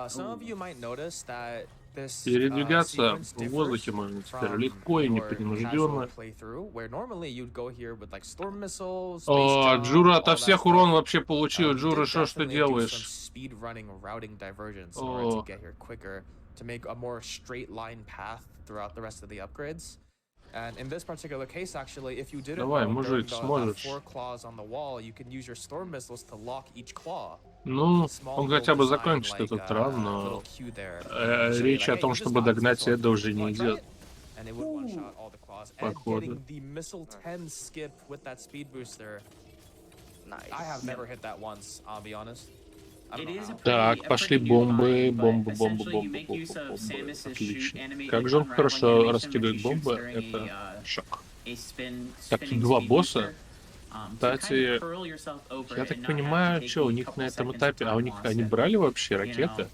Some of you might notice that this передвигаться sequence в воздухе differs можно теперь from легко и your непринужденно. casual playthrough, where normally you'd go here with like storm missiles, space О, jump, Джура all ото that всех stuff. урон вообще получил. We Джура, did что ты definitely do some делаешь? speed running routing divergence in order to О, get here quicker, to make a more straight line path throughout the rest of the upgrades. And in this particular case, actually, if you didn't давай, know, during мужик, the сможешь. 4 claws on the wall, you can use your storm missiles to lock each claw. Ну, Small он little хотя бы design, закончит like, этот ран, little но cue there to show you, речи like, о hey, том, you just чтобы got this догнать missile. Эда уже не Wanna try идет. it? And it would one-shot all the claws. Ed Походу. getting the missile 10 skip with that speed booster. Nice. I have never hit that once, I'll be honest. I don't It know is a how. Так, pretty, a пошли pretty new бомбы, line, бомбы, but бомбы, essentially you бомбы, make бомбы, use of бомбы. Samus's shoot Отлично. animate Как же он unraveling хорошо animation, which раскидывает he shoots бомбы, during это шок. a spin, Так, spinning два speed босса. booster. To kind Кстати, of curl yourself over я it так and not have понимаю, to take что у the них couple на этом seconds of этапе, а у time них lost они and, брали вообще you ракеты? know,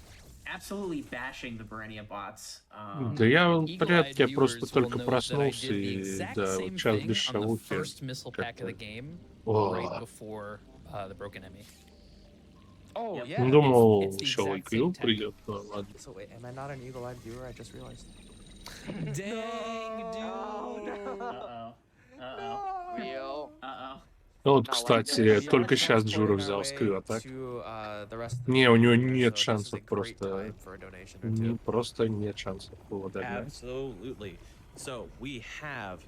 absolutely bashing the Barenia bots. Да я в Eagle-eyed порядке, я просто viewers will только know that I проснулся did the и exact да, вот same час без thing on the шавухи first missile pack of the как-то. game, right О, before the broken Emmy. Oh, Yep. yeah. думал, it's the еще exact IQ same tech. придет, но ладно. So wait, am I not an eagle-eyed viewer? I just realized. Dang, dude. Uh-oh. Uh-oh. Real. Uh-oh. Ну вот, Not like кстати, this. только сейчас Джура взял скрю атак. Не, у него нет шансов просто. Просто нет шансов его догнать. Absolutely. So we have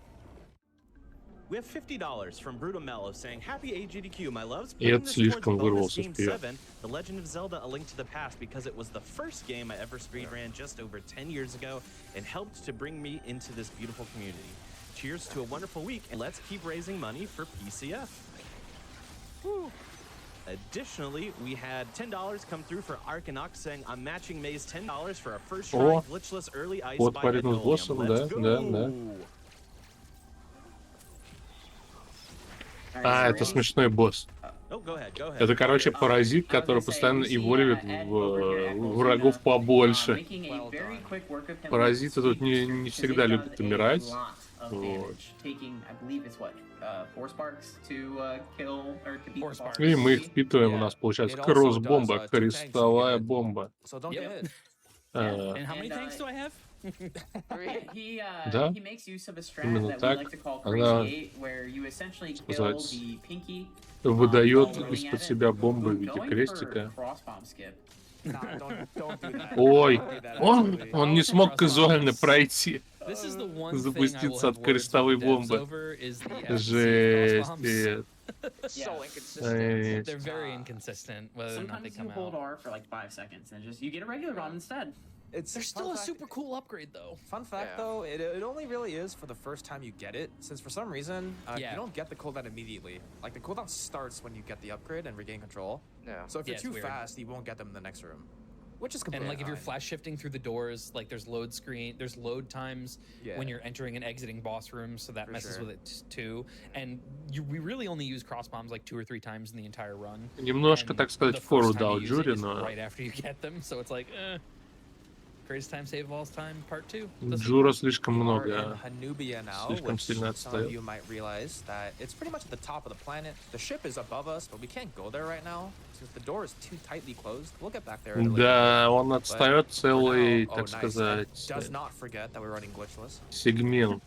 $50 from Bruto Mello saying, "Happy AGDQ, my loves. И это Putting this слишком towards bonus вырвался game вперед. 7, The Legend of Zelda: A Link to the Past, because it was the first game I ever speedran just over 10 years ago and helped to bring me into this beautiful community. Cheers to a wonderful week, and let's keep raising money for PCF." Woo. Additionally, we had $10 come through for Arkanox saying, "I'm matching May's $10 for a first try О, glitchless early ice вот by парень с Ednolium. боссом, да, Let's да, go!" да. All right, А, so это Randy- смешной босс. Oh, go ahead, go ahead. Это, короче, Oh, паразит, I was который gonna say, постоянно we see, эволюет Ed в over here at врагов Golzuna, побольше. making a very quick work of him with Паразиты тут speed не booster, всегда because it любят does a умирать. lot of Вот. damage, taking, I believe it's what, 4 sparks to kill or to beat Four the sparks. boss. И мы их впитываем, у Yeah. нас получается It also кросс-бомба, does, 2 tanks, so you крестовая get it. бомба. So don't Yep. get it. А, And how many And, tanks do I have? He Да. he makes use of a strat Именно that we так. like to call Она, Crazy 8, where you essentially kill сказать, the pinky выдает while из-под running at себя it. бомбы в Ooh, виде going крестика. for cross-bomb skip. Nah, don't do that. Ой, Don't do that, он actually. не смог казуально пройти. This is the one thing I will Запуститься have от words with крестовой the devs бомбы. over is the efficacy of Жесть. crossbombs. Нет. So inconsistent. Жесть. They're very inconsistent whether or not they Sometimes come you hold out. R for like 5 seconds and just you get a regular run instead. It's There's still a super cool upgrade though. Fun fact Yeah. though, it only really is for the first time you get it, since for some reason Yeah. you don't get the cooldown immediately. Like the cooldown starts when you get the upgrade and regain control. Yeah. So if Yeah, you're it's too weird. fast, you won't get them in the next room, which is And completely like if you're fine. flash shifting through the doors, like there's load times Yeah. when you're entering and exiting boss rooms, so that For messes sure. with it too. And we really only use cross bombs like 2 or 3 times in the entire run. Немножко, And так сказать, the фору first time дал you use it Джури, is но right after you get them, so it's like, greatest time save of all time, part 2. Джура слишком We are много. in Hanubia now, Слишком which сильно some of отстает. you might realize that it's pretty much at the top of the planet. The ship is above us, but we can't go there right now since the door is too tightly closed. We'll get back there at a later Да, date. он But отстает for целый, now, oh, так nice. сказать, And does not forget that we're running glitchless. сегмент.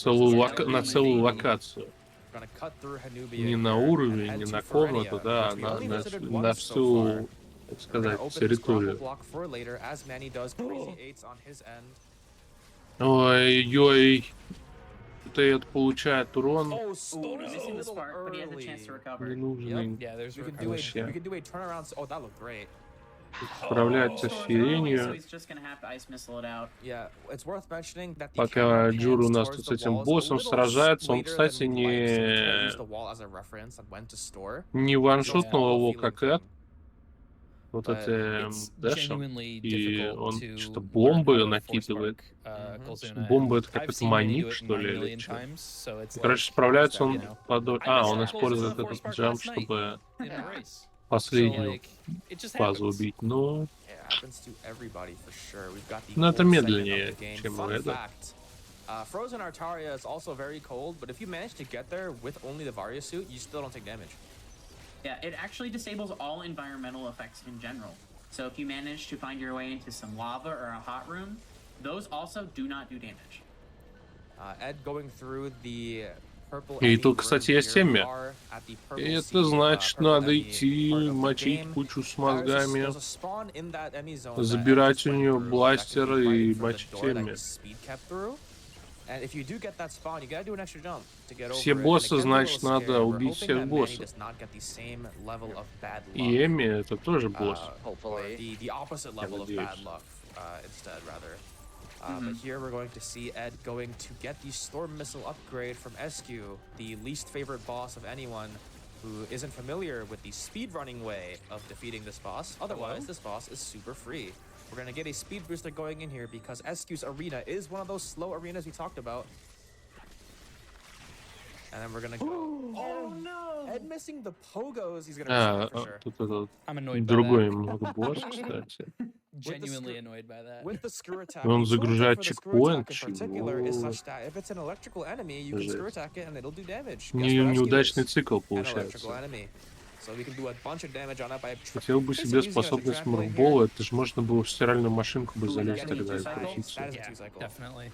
На целую локацию. We're gonna cut through Hanubia Не на here and уровень, head не to на комнату, Ferenia, да, which we only visited на once so far. всю, так We're gonna сказать, open this grapple территорию. block for later, as Manny does crazy 8s on his end. Ой-ой. Это получает урон Oh, Ooh, missing the spark, but he has a chance to recover. ненужный. Yeah, there's You can recovery. do Вообще. we can do a turnaround. Oh, that looked great. Справляется с So фиренью. he's just gonna have to ice missile it out. Yeah, it's worth mentioning that the Пока camera Джур у pans нас towards тут с the этим walls a боссом little сражается, он, later кстати, than we'd like, so we try to use не the wall as a reference on when to store. не So it's ваншотнул more of a его, feeling как thing. Эд. вот but этим it's дэшем, genuinely и difficult он to что-то learn how бомбы to force накидывает. spark Golzuna, Бомба and это I've какой-то seen Manny do маньяк, it что 9 ли, или million что? times, so it's И, like, короче, справляется you он know. I А, messed он up использует Golzuna force этот spark джамп, last night чтобы in a race. So последнюю like, it just фазу happens. убить. Ну, It happens to everybody for sure. We've got the ну это cold segment of the медленнее, game. чем Fun это. fact, Frozen Artaria is also very cold, but if you manage to get there with only the Varia suit, you still don't take damage. Yeah, it actually disables all environmental effects in general. So if you manage to find your way into some lava or a hot room, those also do not do damage. Ed going through the purple И Emmy тут, room кстати, есть here. We семя. are at the И purple это sea, значит, purple надо Emmy идти, part of the мочить game. кучу с There's мозгами, a spawn in that Emmy zone that Ed забирать just у went нее through that бластер can be right и in front of the мочить door that семя. his speed kept through. And if you do get that spawn, you gotta do an extra jump to get Все over it. And it боссы, can be a значит, little надо scary. We're убить hoping всех that Manny боссов. does not get the same level of bad luck. И Эми это тоже босс. Or Hopefully. the opposite level of bad luck instead, rather. But here we're going to see Ed going to get the Storm Missile upgrade from SQ, the least favorite boss of anyone who isn't familiar with the speedrunning way of defeating this boss. Otherwise, this boss is super free. We're going to get a speed booster going in here because SQ's arena is one of those slow arenas we talked about. And then we're going to go... Oh no! Ed missing the pogos. He's going to А, miss that for sure. тут этот I'm annoyed by другой that. немного босс, кстати. Genuinely annoyed by that. With the screw attack, Он the tooltip загружает for the screw чекпоинт, attack in particular is чего? such that if it's an electrical enemy, you can screw Жесть. attack it and it'll do damage. Guess Не- what SQ Неудачный is? цикл An electrical получается. enemy. So we can do a bunch of damage on it by Хотел бы себе basically using it as a способность trampoline мурбола, here. это же можно было в стиральную машинку бы Ooh, залезть getting тогда и two cycles? крутиться. That is a Yeah, two-cycle. definitely.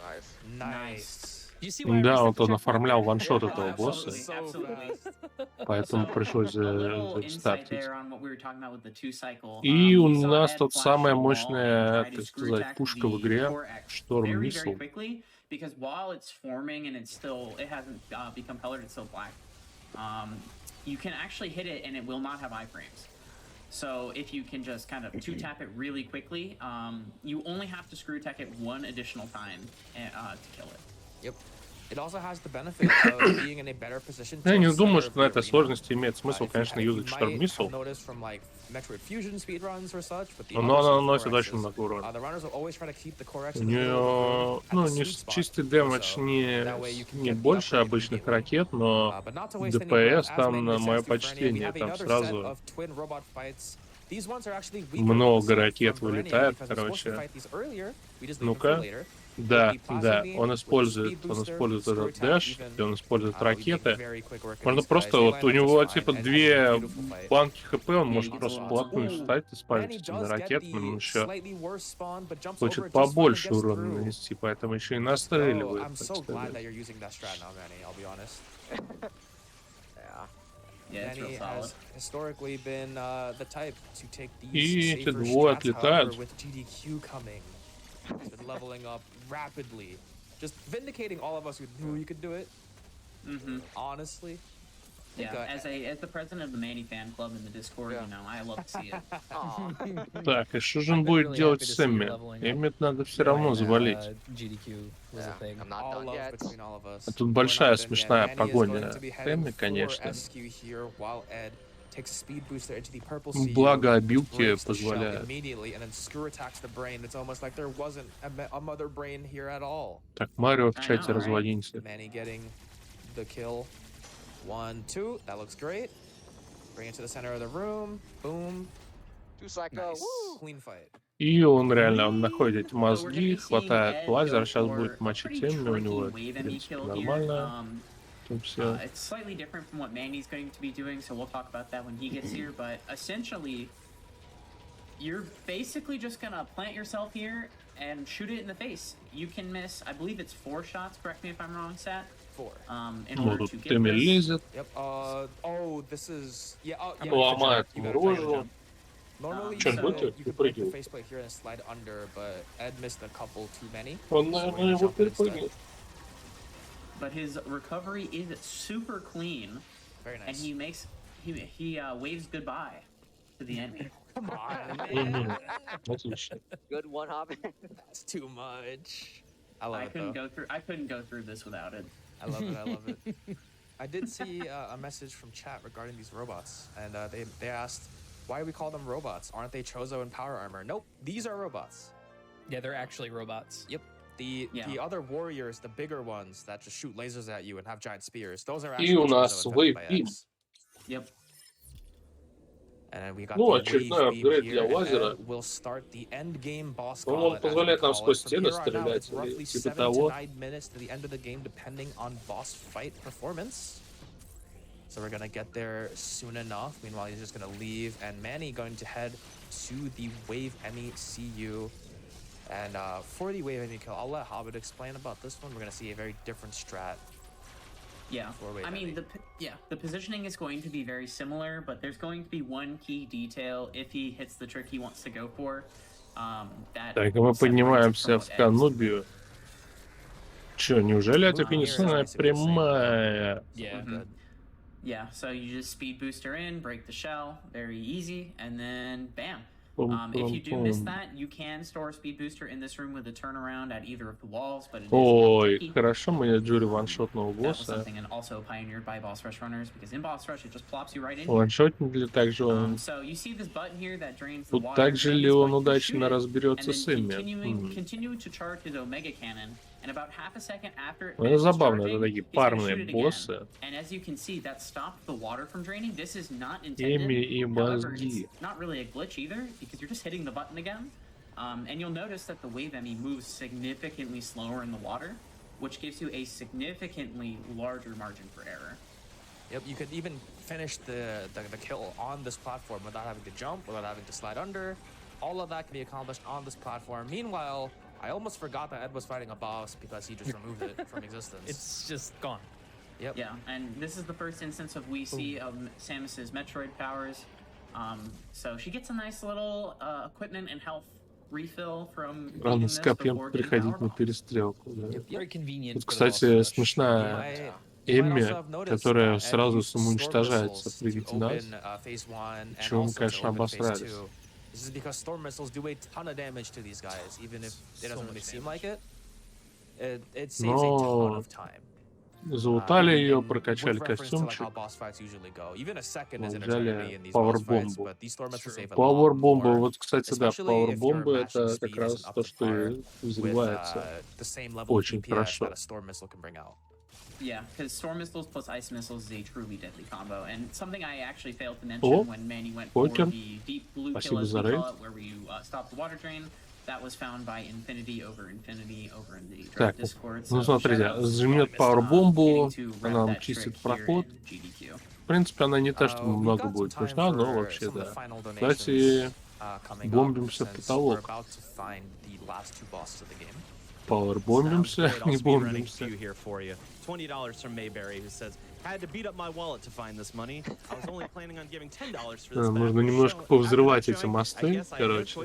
Nice. Nice. Do you see why I Да, reset the вот он checkpoint оформлял there? ваншот Oh, этого босса, absolutely. поэтому So, пришлось a little insight застартить. there on what we were talking about with the two cycle. И у We saw нас Ed тут flash самая the wall and мощная, try to так screw сказать, attack пушка в the игре, core X Шторм very Миссил. quickly, because while it's forming and it hasn't become colored, it's still black. You can actually hit it and it will not have iframes. So if you can just kind of two-tap it really quickly, you only have to screw attack it one additional time to kill it. Yep. It also has the benefit of being in a better position to Я не думаю, observe что на the этой arena. сложности имеет смысл, If you- конечно, if you юзать might Шторм have Миссил, noticed from like Metroid Fusion speedruns or such, but the но opposite она of наносит core очень X's, много урона. the runners will always try to keep the core X У in the middle of the room нее, at ну, the не sweet spot чистый or дэмэдж so. That way you can не get the больше upgrade обычных immediately. ракет, но But not to waste any breath, ДПС as там Manny на мое descends through Fernia, we почтение, have там another set сразу of twin robot fights. These ones are actually weaker много than the set ракет from Fernia вылетает, because we're supposed to короче. fight these earlier. We just leave them for Ну-ка. later. Да, With the plasma да, beam, он with the использует speed booster, этот screw attack дэш, even, где он использует we make ракеты. very quick work of Можно these guys. просто, They вот line у up него just типа fine. Ed has a две beautiful fight. банки хп, он Yeah, может he просто gets вплотную lots of- встать и спалить Manny этими does get ракетами, он the еще slightly worse spawn, but jumps over хочет it just fine and побольше gets урона through. нанести, поэтому еще и So настреливает, I'm так so glad that сказать. you're using that strat now, Manny. I'll be honest. Yeah. Yeah, it's real Manny solid. has historically been the type to take И these эти safer двое strats, отлетают. however, with GDQ coming. He's been leveling up rapidly. Just vindicating all of us who knew you could do it. Honestly. Yeah, Okay. as the president of the Manny fan club in the Discord, Yeah. you know, I love to see it. Aw. Так, и что же I've он been будет really делать happy to с see you Эмми? leveling up Эмми надо все равно when, завалить. GDQ was a Yeah, thing. I'm not All done love yet. between all of us. А тут We're большая not done yet. смешная Manny is погоня going to be с heading Эмми, for конечно. SQ here, while Ed takes a speed booster into the purple sea, Благо which обилки breaks the shell позволяют. immediately and then screw attacks the brain. It's almost like there wasn't a mother brain here at all. Так, Марио в I чате know, right? разводимся. Manny getting the kill. 1, 2. That looks great. Bring it to the center of the room. Boom. Two cycle. Nice. Woo. Clean fight. И он реально, он находит эти So we're gonna мозги, be seeing хватает Ed лазер, go сейчас for будет a мочить pretty Эмми, у него, tricky в wave ME принципе, kill here. нормально. Тут все. It's slightly different from what Manny's going to be doing, so we'll talk about that when he gets here. But essentially, you're basically just gonna plant yourself here and shoot it in the face. You can miss, I believe it's 4 shots. Correct me if I'm wrong, Sat. 4. In Ну, order тут to get Эмми this. лезет, Yep. Oh, this is yeah. Oh, yeah. ломает You ему gotta try to рожу. jump. Normally, Чё, you будет? could break the faceplate here and slide under, but Ed missed a couple too many. Он, So we're наверное, gonna его jump instead. перепрыгнет. But his recovery is super clean, Very and nice. he waves goodbye to the enemy. Come on, Мгм. man. Отлично. Good one hop. That's too much. I love I it couldn't though. go through this without it. I love it. I love it. I did see a message from chat regarding these robots, and they asked, why do we call them robots? Aren't they Chozo and Power Armor? Nope, these are robots. Yeah, they're actually robots. Yep. The other warriors, the bigger ones that just shoot lasers at you and have giant spears, those are И у actually нас Chozo and Wave Fed by Beam. X. Yep. And we got Ну, the очередной Wave Beam апгрейд here, для and лазера. then we'll start the end game boss Он gauntlet, as we позволяет нам call сквозь it. From стены here on out, it's стрелять или roughly типа 7 to того. 9 minutes to the end of the game, depending on boss fight performance. So we're gonna get there soon enough. Meanwhile, he's just gonna leave, and Manny going to head to the Wave Emmy CU. And for the Wave Emmy kill, I'll let Hobbit explain about this one. We're gonna see a very different strat. Yeah, I mean, the positioning is going to be very similar, but there's going to be one key detail if he hits the trick he wants to go for. Так, мы поднимаемся в Канубию. Чё, неужели это финишная прямая? Yeah, so you just speed booster in, break the shell, very easy, and then bam. If you do miss that, you can store a speed booster in this room with a turnaround at either of the walls, but it is Ой, хорошо, Манijure ваншотного That was босса. something and also pioneered by boss rush runners, because in boss rush it just plops you right in. Ваншотник также он. So you see this button here that drains the Тут water. также ли он удачно разберется с ими? Continue to charge his Omega Cannon, and about half a second after it Это забавно, charging, это такие he's gonna парные shoot it боссы. again. And as you can see, that stopped the water from draining. This is not Эми intended. и However, мозги. it's not really a glitch either, because you're just hitting the button again. And you'll notice that the Wave Emmy moves significantly slower in the water, which gives you a significantly larger margin for error. Yep, you could even finish the kill on this platform without having to jump, without having to slide under. All of that can be accomplished on this platform. Meanwhile, I almost forgot that Ed was fighting a boss because he just removed it from existence. It's just gone. Yep. Yeah, and this is the first instance of we see of Samus's Metroid powers. So she gets a nice little equipment and health refill from Рано с копьем приходить на перестрелку. Да. Very convenient. Тут, кстати, смешная Эмми, которая сразу самоуничтожается при виде нас. Чего мы, конечно, обосрались. This is because storm missiles do a ton of damage to these guys, even if it doesn't really seem like it. It saves a ton of time. Залутали ее, прокачали костюмчик. Взяли пауэрбомбу. Пауэрбомба, вот, кстати, да, пауэрбомба это как раз то, что взрывается очень хорошо. Yeah, because storm missiles plus ice missiles is a truly deadly combo, and something I actually failed to mention when Manny went for the deep blue kill, as we call it, where you stop the water drain. That was found by Infinity over in the Так, Discord. ну смотрите, зажмет пауэрбомбу, она нам чистит проход. В принципе, она не та, что много будет нужна, но вообще да. Кстати, бомбимся в потолок. Пауэрбомбимся, не бомбимся. $20 from Mayberry, who says, had to beat up my wallet to find this money. I was only planning on giving $10 for this. Нужно немножко повзрывать эти мосты, короче.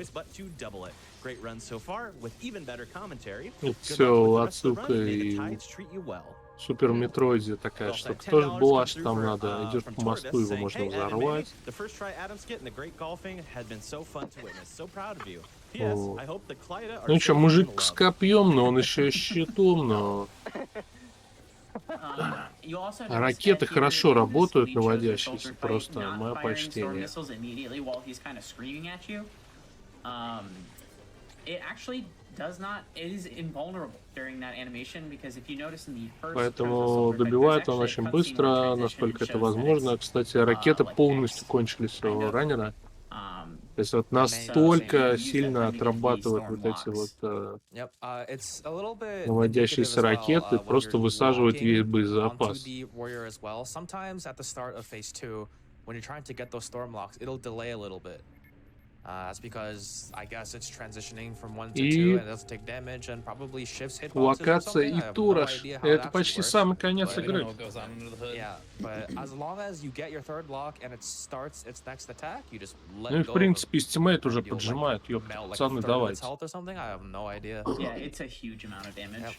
Great run so far with even better commentary. Все, отсылка и Супер Метроиде такая штука тоже была, что там надо, идешь по мосту, его можно взорвать. Ну что, мужик с копьем, но он еще и щитом, но... Ракеты хорошо работают, наводящиеся, просто мое почтение. Поэтому добивает он очень быстро, насколько это возможно. Кстати, ракеты полностью кончились своего раннера. То есть вот настолько сильно отрабатывают вот эти вот наводящиеся ракеты, просто высаживают весь боезапас. That's because I guess it's transitioning from 1 to 2 and it doesn't take damage and probably shifts hitboxes or локация something. и тураж. Это почти самый конец игры. Yeah, but as long as you get your third block and it starts its next attack, you just let Ну и в go. принципе стимейт уже поджимает, ёпта, пацаны, давайте. I have no idea. Yeah, it's a huge amount of damage. Yep.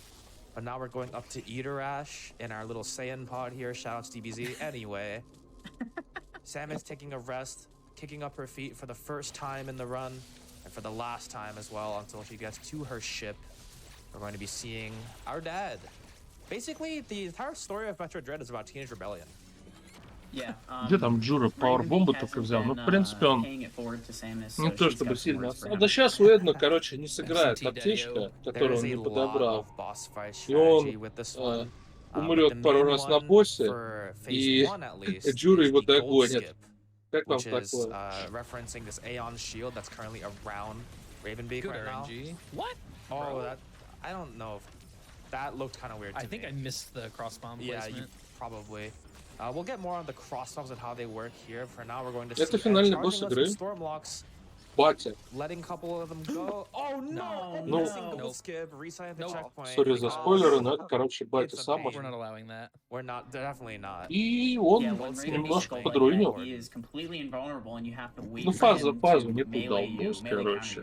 But now we're going up to Eaterash in our little Saiyan pod here. Shout out to DBZ. Anyway, Sam is taking a rest, kicking up her feet for the first time in the run, and for the last time as well until she gets to her ship. We're going to be seeing our dad. Basically, the entire story of Metroid Dread is about teenage rebellion. Где там Джура пауэрбомбу только взял? Ну, в принципе, он не то чтобы сильно отстал. Да сейчас у Эдна, короче, не сыграет аптечка, которую он не подобрал. И он умрет пару раз на боссе, и Джура его догонит. Как вам такое? Referencing this Aeon shield that's currently around Ravenbeak Good right now. RNG. What? Oh, Bro. that I don't know. That looked kind of weird. I think I missed the cross bomb Yeah, placement. you probably. We'll get more on the cross bombs and how they work here. For now, we're going to Это see финальный Ed босс charging игры. us with Stormlocks, Батя. letting a couple of them go. Oh no! No. Missing gold Nope. skip, resign the Nope. checkpoint. Сори за спойлеры, но это, короче, батя It's a сам. pain. We're not allowing that. We're not, definitely not. И он немножко подруинил. Ну, фаза за фазу не туда долбнуть, короче.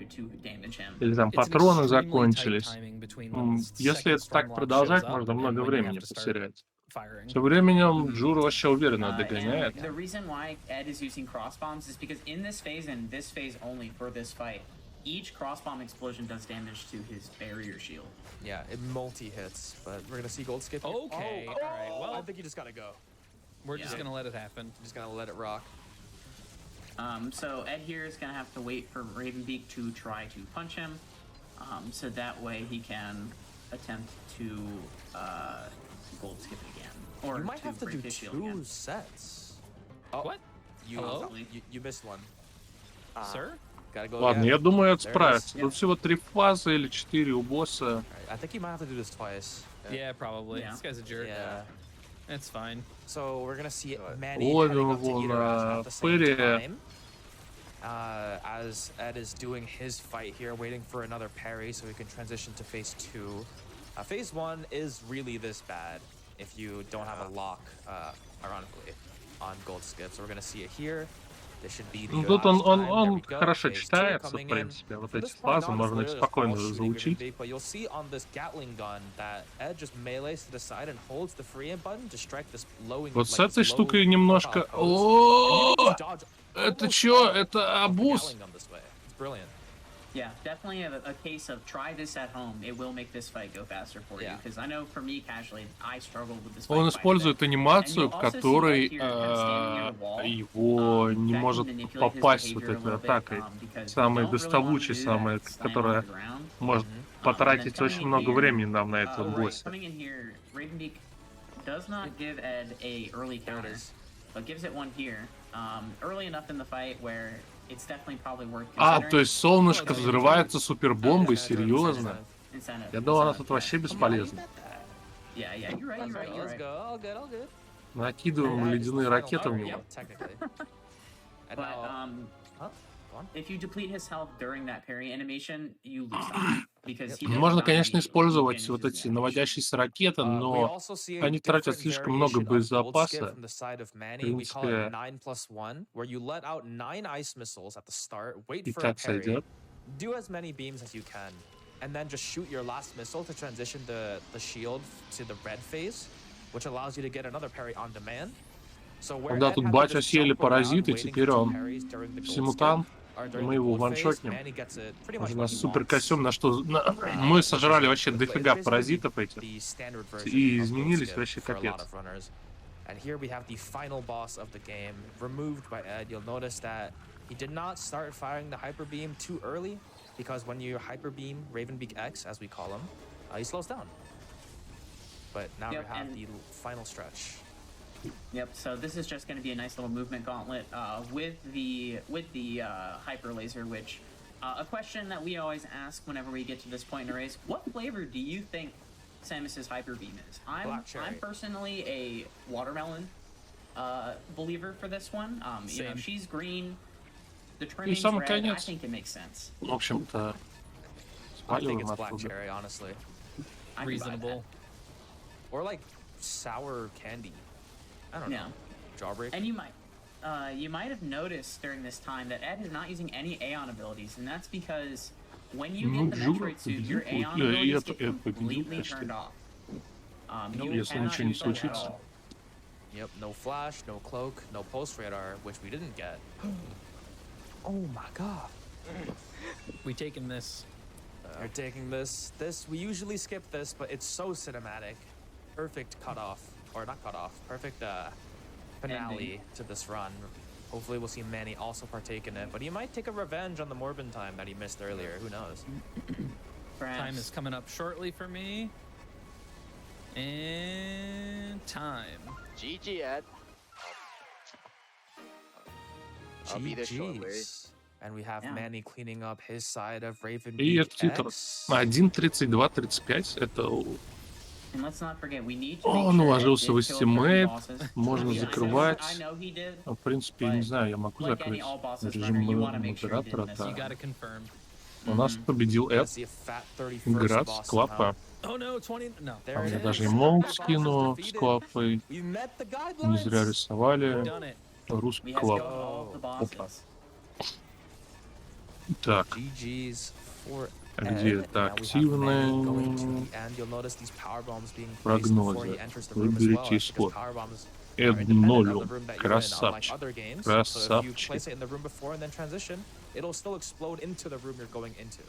Или там It's an патроны extremely tight закончились. timing between when the Если second это так Stormlock продолжать, shows up можно and много when you времени have to start потерять. firing. Тем временем Джура вообще уверенно догоняет. The reason why Ed is using cross bombs is because in this phase and this phase only for this fight, each cross bomb explosion does damage to his barrier shield. Yeah, it multi-hits, but we're gonna see gold skip. Okay, Oh, all right, well- I think you just gotta go. We're just gonna let it happen. Just gonna let it rock. So Ed here is gonna have to wait for Ravenbeak to try to punch him, so that way he can attempt to gold skip again, or You might have to do break his shield again. 2 sets. Oh, What? You, Hello? you missed one. Sir? Gotta go Ладно, again. я думаю, это There it справится. is. Тут всего 3 фазы или 4 у босса. Alright, I think you might have to do this twice. Yeah, probably. Yeah. This guy's a jerk. Yeah. That's fine. So we're gonna see Manny Ой, heading up to вон, either at the same Ферри. time. As Ed is doing his fight here, waiting for another parry so we can transition to phase 2. Phase 1 is really this bad if you don't have a lock, ironically, on gold skip. So we're gonna see it here. This should be the Ну, тут last time. There он we go. хорошо Phase 2 читается, в coming in. принципе. Вот From эти this point фазы on, можно их it's спокойно all shooting заучить. Ravenbeak, but you'll see on this Gatling gun that Ed just melees to the side and holds the free aim button to strike this lowing. Вот с like, этой this low штукой немножко... profile pose. And you О, can dodge это almost чё? all Это of the обуз? Gatling gun this way. It's brilliant. Yeah, definitely a case of try this at home. It will make this fight go faster for you. Yeah. Because I know for me, casually, I struggled with this fight. Он quite a использует bit. анимацию, в And you'll also see которой right here, kind of standing near the wall, его не that can может manipulate his попасть вот behavior a этой little bit, атакой. because you Самой don't really доставучей, wanna do самой, that slam которая on the ground. может And then потратить coming очень in много here, времени нам на этом right, боссе. coming in here, Ravenbeak does not give Ed a early counter, but gives it one here, early enough in the fight where it's definitely probably worth considering. То есть солнышко взрывается супербомбой? Серьезно? Incentive, Я думал, она incentive, тут yeah. вообще бесполезна. Yeah, you're right, you're right, you're Let's right. go. All good, all good. Накидываем ледяные ракеты в него. Yep, technically. And But now, huh? Go on. if you deplete his health during that parry animation, you lose time because he does Можно, not конечно, immediately использовать finish вот his эти animation. наводящиеся ракеты, We но also see a они тратят different слишком много variation of gold skip боезапаса. from the side of В Manny. We call it принципе, 9+1, where you let out 9 ice missiles at the start, wait и for a так parry, сойдет. do as many beams as you can, and then just shoot your last missile to transition the shield to the red phase, which allows you to get another parry on demand. So where Когда Ed тут had to батя just съели jump around паразиты, waiting теперь for two он parries during the gold симутант, skip, or и during мы the его gold phase, ваншотнем. Manny gets it pretty much У what нас he супер wants. костюм, на что мы сожрали вообще дофига паразитов этих. The standard version И of изменились gold skip вообще for a lot капец. of runners. And here we have the final boss of the game, removed by Ed. You'll notice that he did not start firing the hyper beam too early, because when you hyper beam Ravenbeak X, as we call him, he slows down. But now Yep, we have and- the final stretch. Yep. So this is just going to be a nice little movement gauntlet with the hyper laser. Which a question that we always ask whenever we get to this point in a race: what flavor do you think Samus's hyper beam is? Black cherry. I'm personally a watermelon believer for this one. You know, Same. she's green. The trimming's самый red. I конец. think it makes sense. В общем-то, I think спаливаем it's black оттуда. cherry, honestly. I can buy Reasonable. Or like sour candy. I don't that. Yeah. know. Jawbreaker. And you might have noticed during this time that Ed is not using any Aeon abilities, and that's because when you Ну, get the Джура Metroid suit, your победил, Aeon и abilities это get победил completely почти. turned off. Ну, You если cannot ничего не use them at случится. all. Yep, no flash, no cloak, no pulse radar, which we didn't get. Oh my god. We taking this. You're taking this. We usually skip this, but it's so cinematic. Perfect cutoff. Or not cutoff. Perfect finale to this run. Hopefully we'll see Manny also partake in it, but he might take a revenge on the Morbin time that he missed earlier. Who knows? Time is coming up shortly for me. And time. GG, Ed. I'll be there shortly. And we have Manny cleaning up his side of Raven И Beach этот титр X. 1.32-35, это... And let's not forget, we need to Он уложился в make estimate, sure можно закрывать. I know he did, В принципе, я не знаю, я могу like закрыть any all bosses режим runner, you wanna make sure he модератора. didn't miss You Да. gotta confirm. У нас победил Эд, Град, Склапа. Oh no, 20. No. А мне даже эмоут скину с Клапой. Не зря рисовали. Done it. Русский we have Клап. killed all of the bosses. Так, GG's for а где это активные прогнозы? Выберите исход. Эднолиум. Красавчик. Красавчик. It'll still explode into the room you're going into.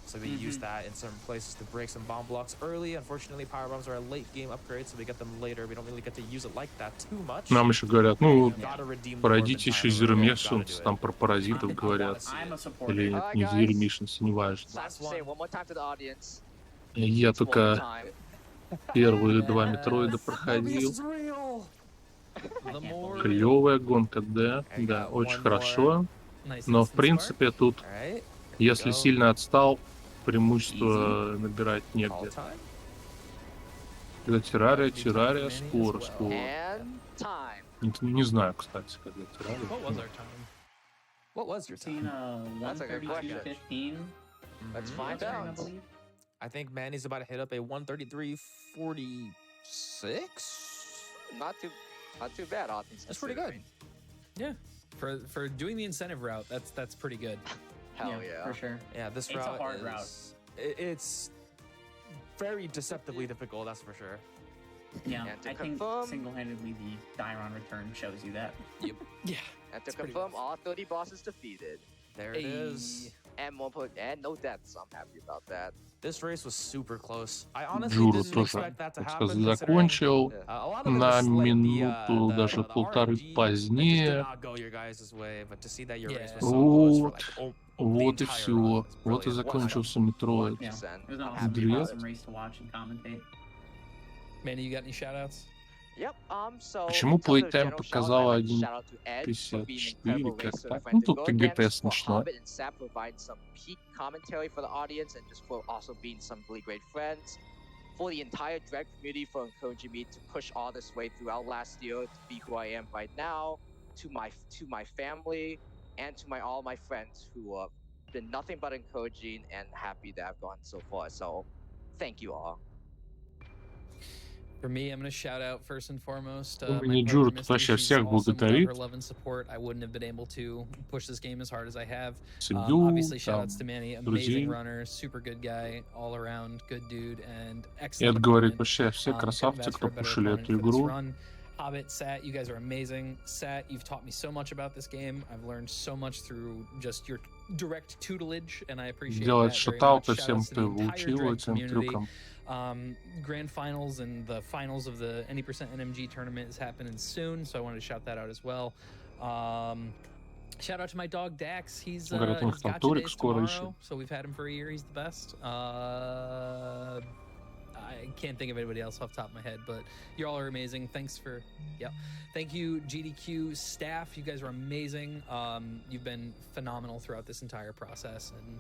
So we use that in some places to break some bomb blocks early. Unfortunately, power bombs are a late game upgrade, so we get them later. We don't really get to use it like that too much. Нам еще говорят, ну, Gotta redeem the пройдите Morbin еще time Zero early, Missions, gotta do там it. про паразитов говорят. I'm a supporter. Или не Alright, Zero guys. Missions, неважно. Last one. Say one more time to the audience. Я One more только time. первые два Метроида проходил. The more Клевая гонка, да, да, очень хорошо. nice Но в instant принципе тут, Alright, если сильно отстал, преимущество набирать негде. all time. Когда террария, скоро. And time. Не знаю, кстати, когда start. террария. What was our time? What was your Seen time? That's a good question. 132.15. Let's Mhm. find I out. believe. I think Manny's about to hit up a 133.46. Not too bad, all things That's pretty good. Yeah. For doing the incentive route, that's pretty good. Hell yeah. for sure. Yeah, this It's a route hard is, route. It's very deceptively difficult, that's for sure. Yeah, And to I think confirm- single-handedly the Dairon return shows you that. Yeah. And to It's pretty confirm, rough. all 30 bosses defeated. There it is. And no deaths. I'm happy about that. This race was super close. I honestly Джуру didn't тоже, expect that to так happen. сказать, Considering, закончил. a lot of it На was like минуту, даже the полторы RNG that just did позднее. not go your guys' way, but to see that your race Yeah. was so close for Вот, like, the вот и entire все. run was Вот и brilliant. закончился Метроид. Yeah. 100%. It was an I'm awesome, happy Дред. about awesome it. race to watch and commentate. Manny, you got any shout outs? Yep. So Почему in terms of Playtime general показала shout-out, I'd like to shout out to Ed for being an 1.54, incredible как racer and так? friend Ну, to тут go ТГТ against, for смешно. Hobbit and Sap providing some peak commentary for the audience and just for also being some really great friends. For the entire Dread community for encouraging me to push all this way throughout last year to be who I am right now. To my family and to all my friends who have been nothing but encouraging and happy that I've gone so far. So thank you all. For me, I'm going to shout out first and foremost. Ну, My Manijure partner, тут Misty. вообще She's всех awesome. Without благодарит. her love and support, I wouldn't have been able to push this game as hard as I have. Семью, Obviously, shout там, outs to Manny. друзей. Amazing runner, super good guy, all around good dude, and Эд excellent. говорит, opponent. вообще все Couldn't красавцы, ask кто for a better пушили opponent эту for this игру. run. Hobbit, Sat, you guys are amazing. Sat, you've taught me so much about this game. I've learned so much through just your direct tutelage, and I appreciate Делать that very much. шатауты Shout всем, outs to кто the его entire учил Dread этим community. трюкам. Grand finals and the finals of the Any Percent NMG tournament is happening soon, so I wanted to shout that out as well. Shout out to my dog Dax. He's Говорят, у них he's там gotcha турик days скоро tomorrow, еще. so we've had him for a year. He's the best. I can't think of anybody else off the top of my head, but you all are amazing. Thanks for, thank you GDQ staff. You guys are amazing. You've been phenomenal throughout this entire process, and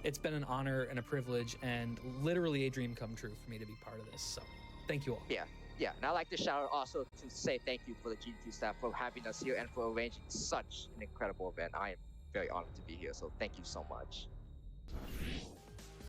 it's been an honor and a privilege and literally a dream come true for me to be part of this. So thank you all. Yeah, and I'd like to shout out also to say thank you for the GQ staff for having us here and for arranging such an incredible event. I am very honored to be here, so thank you so much.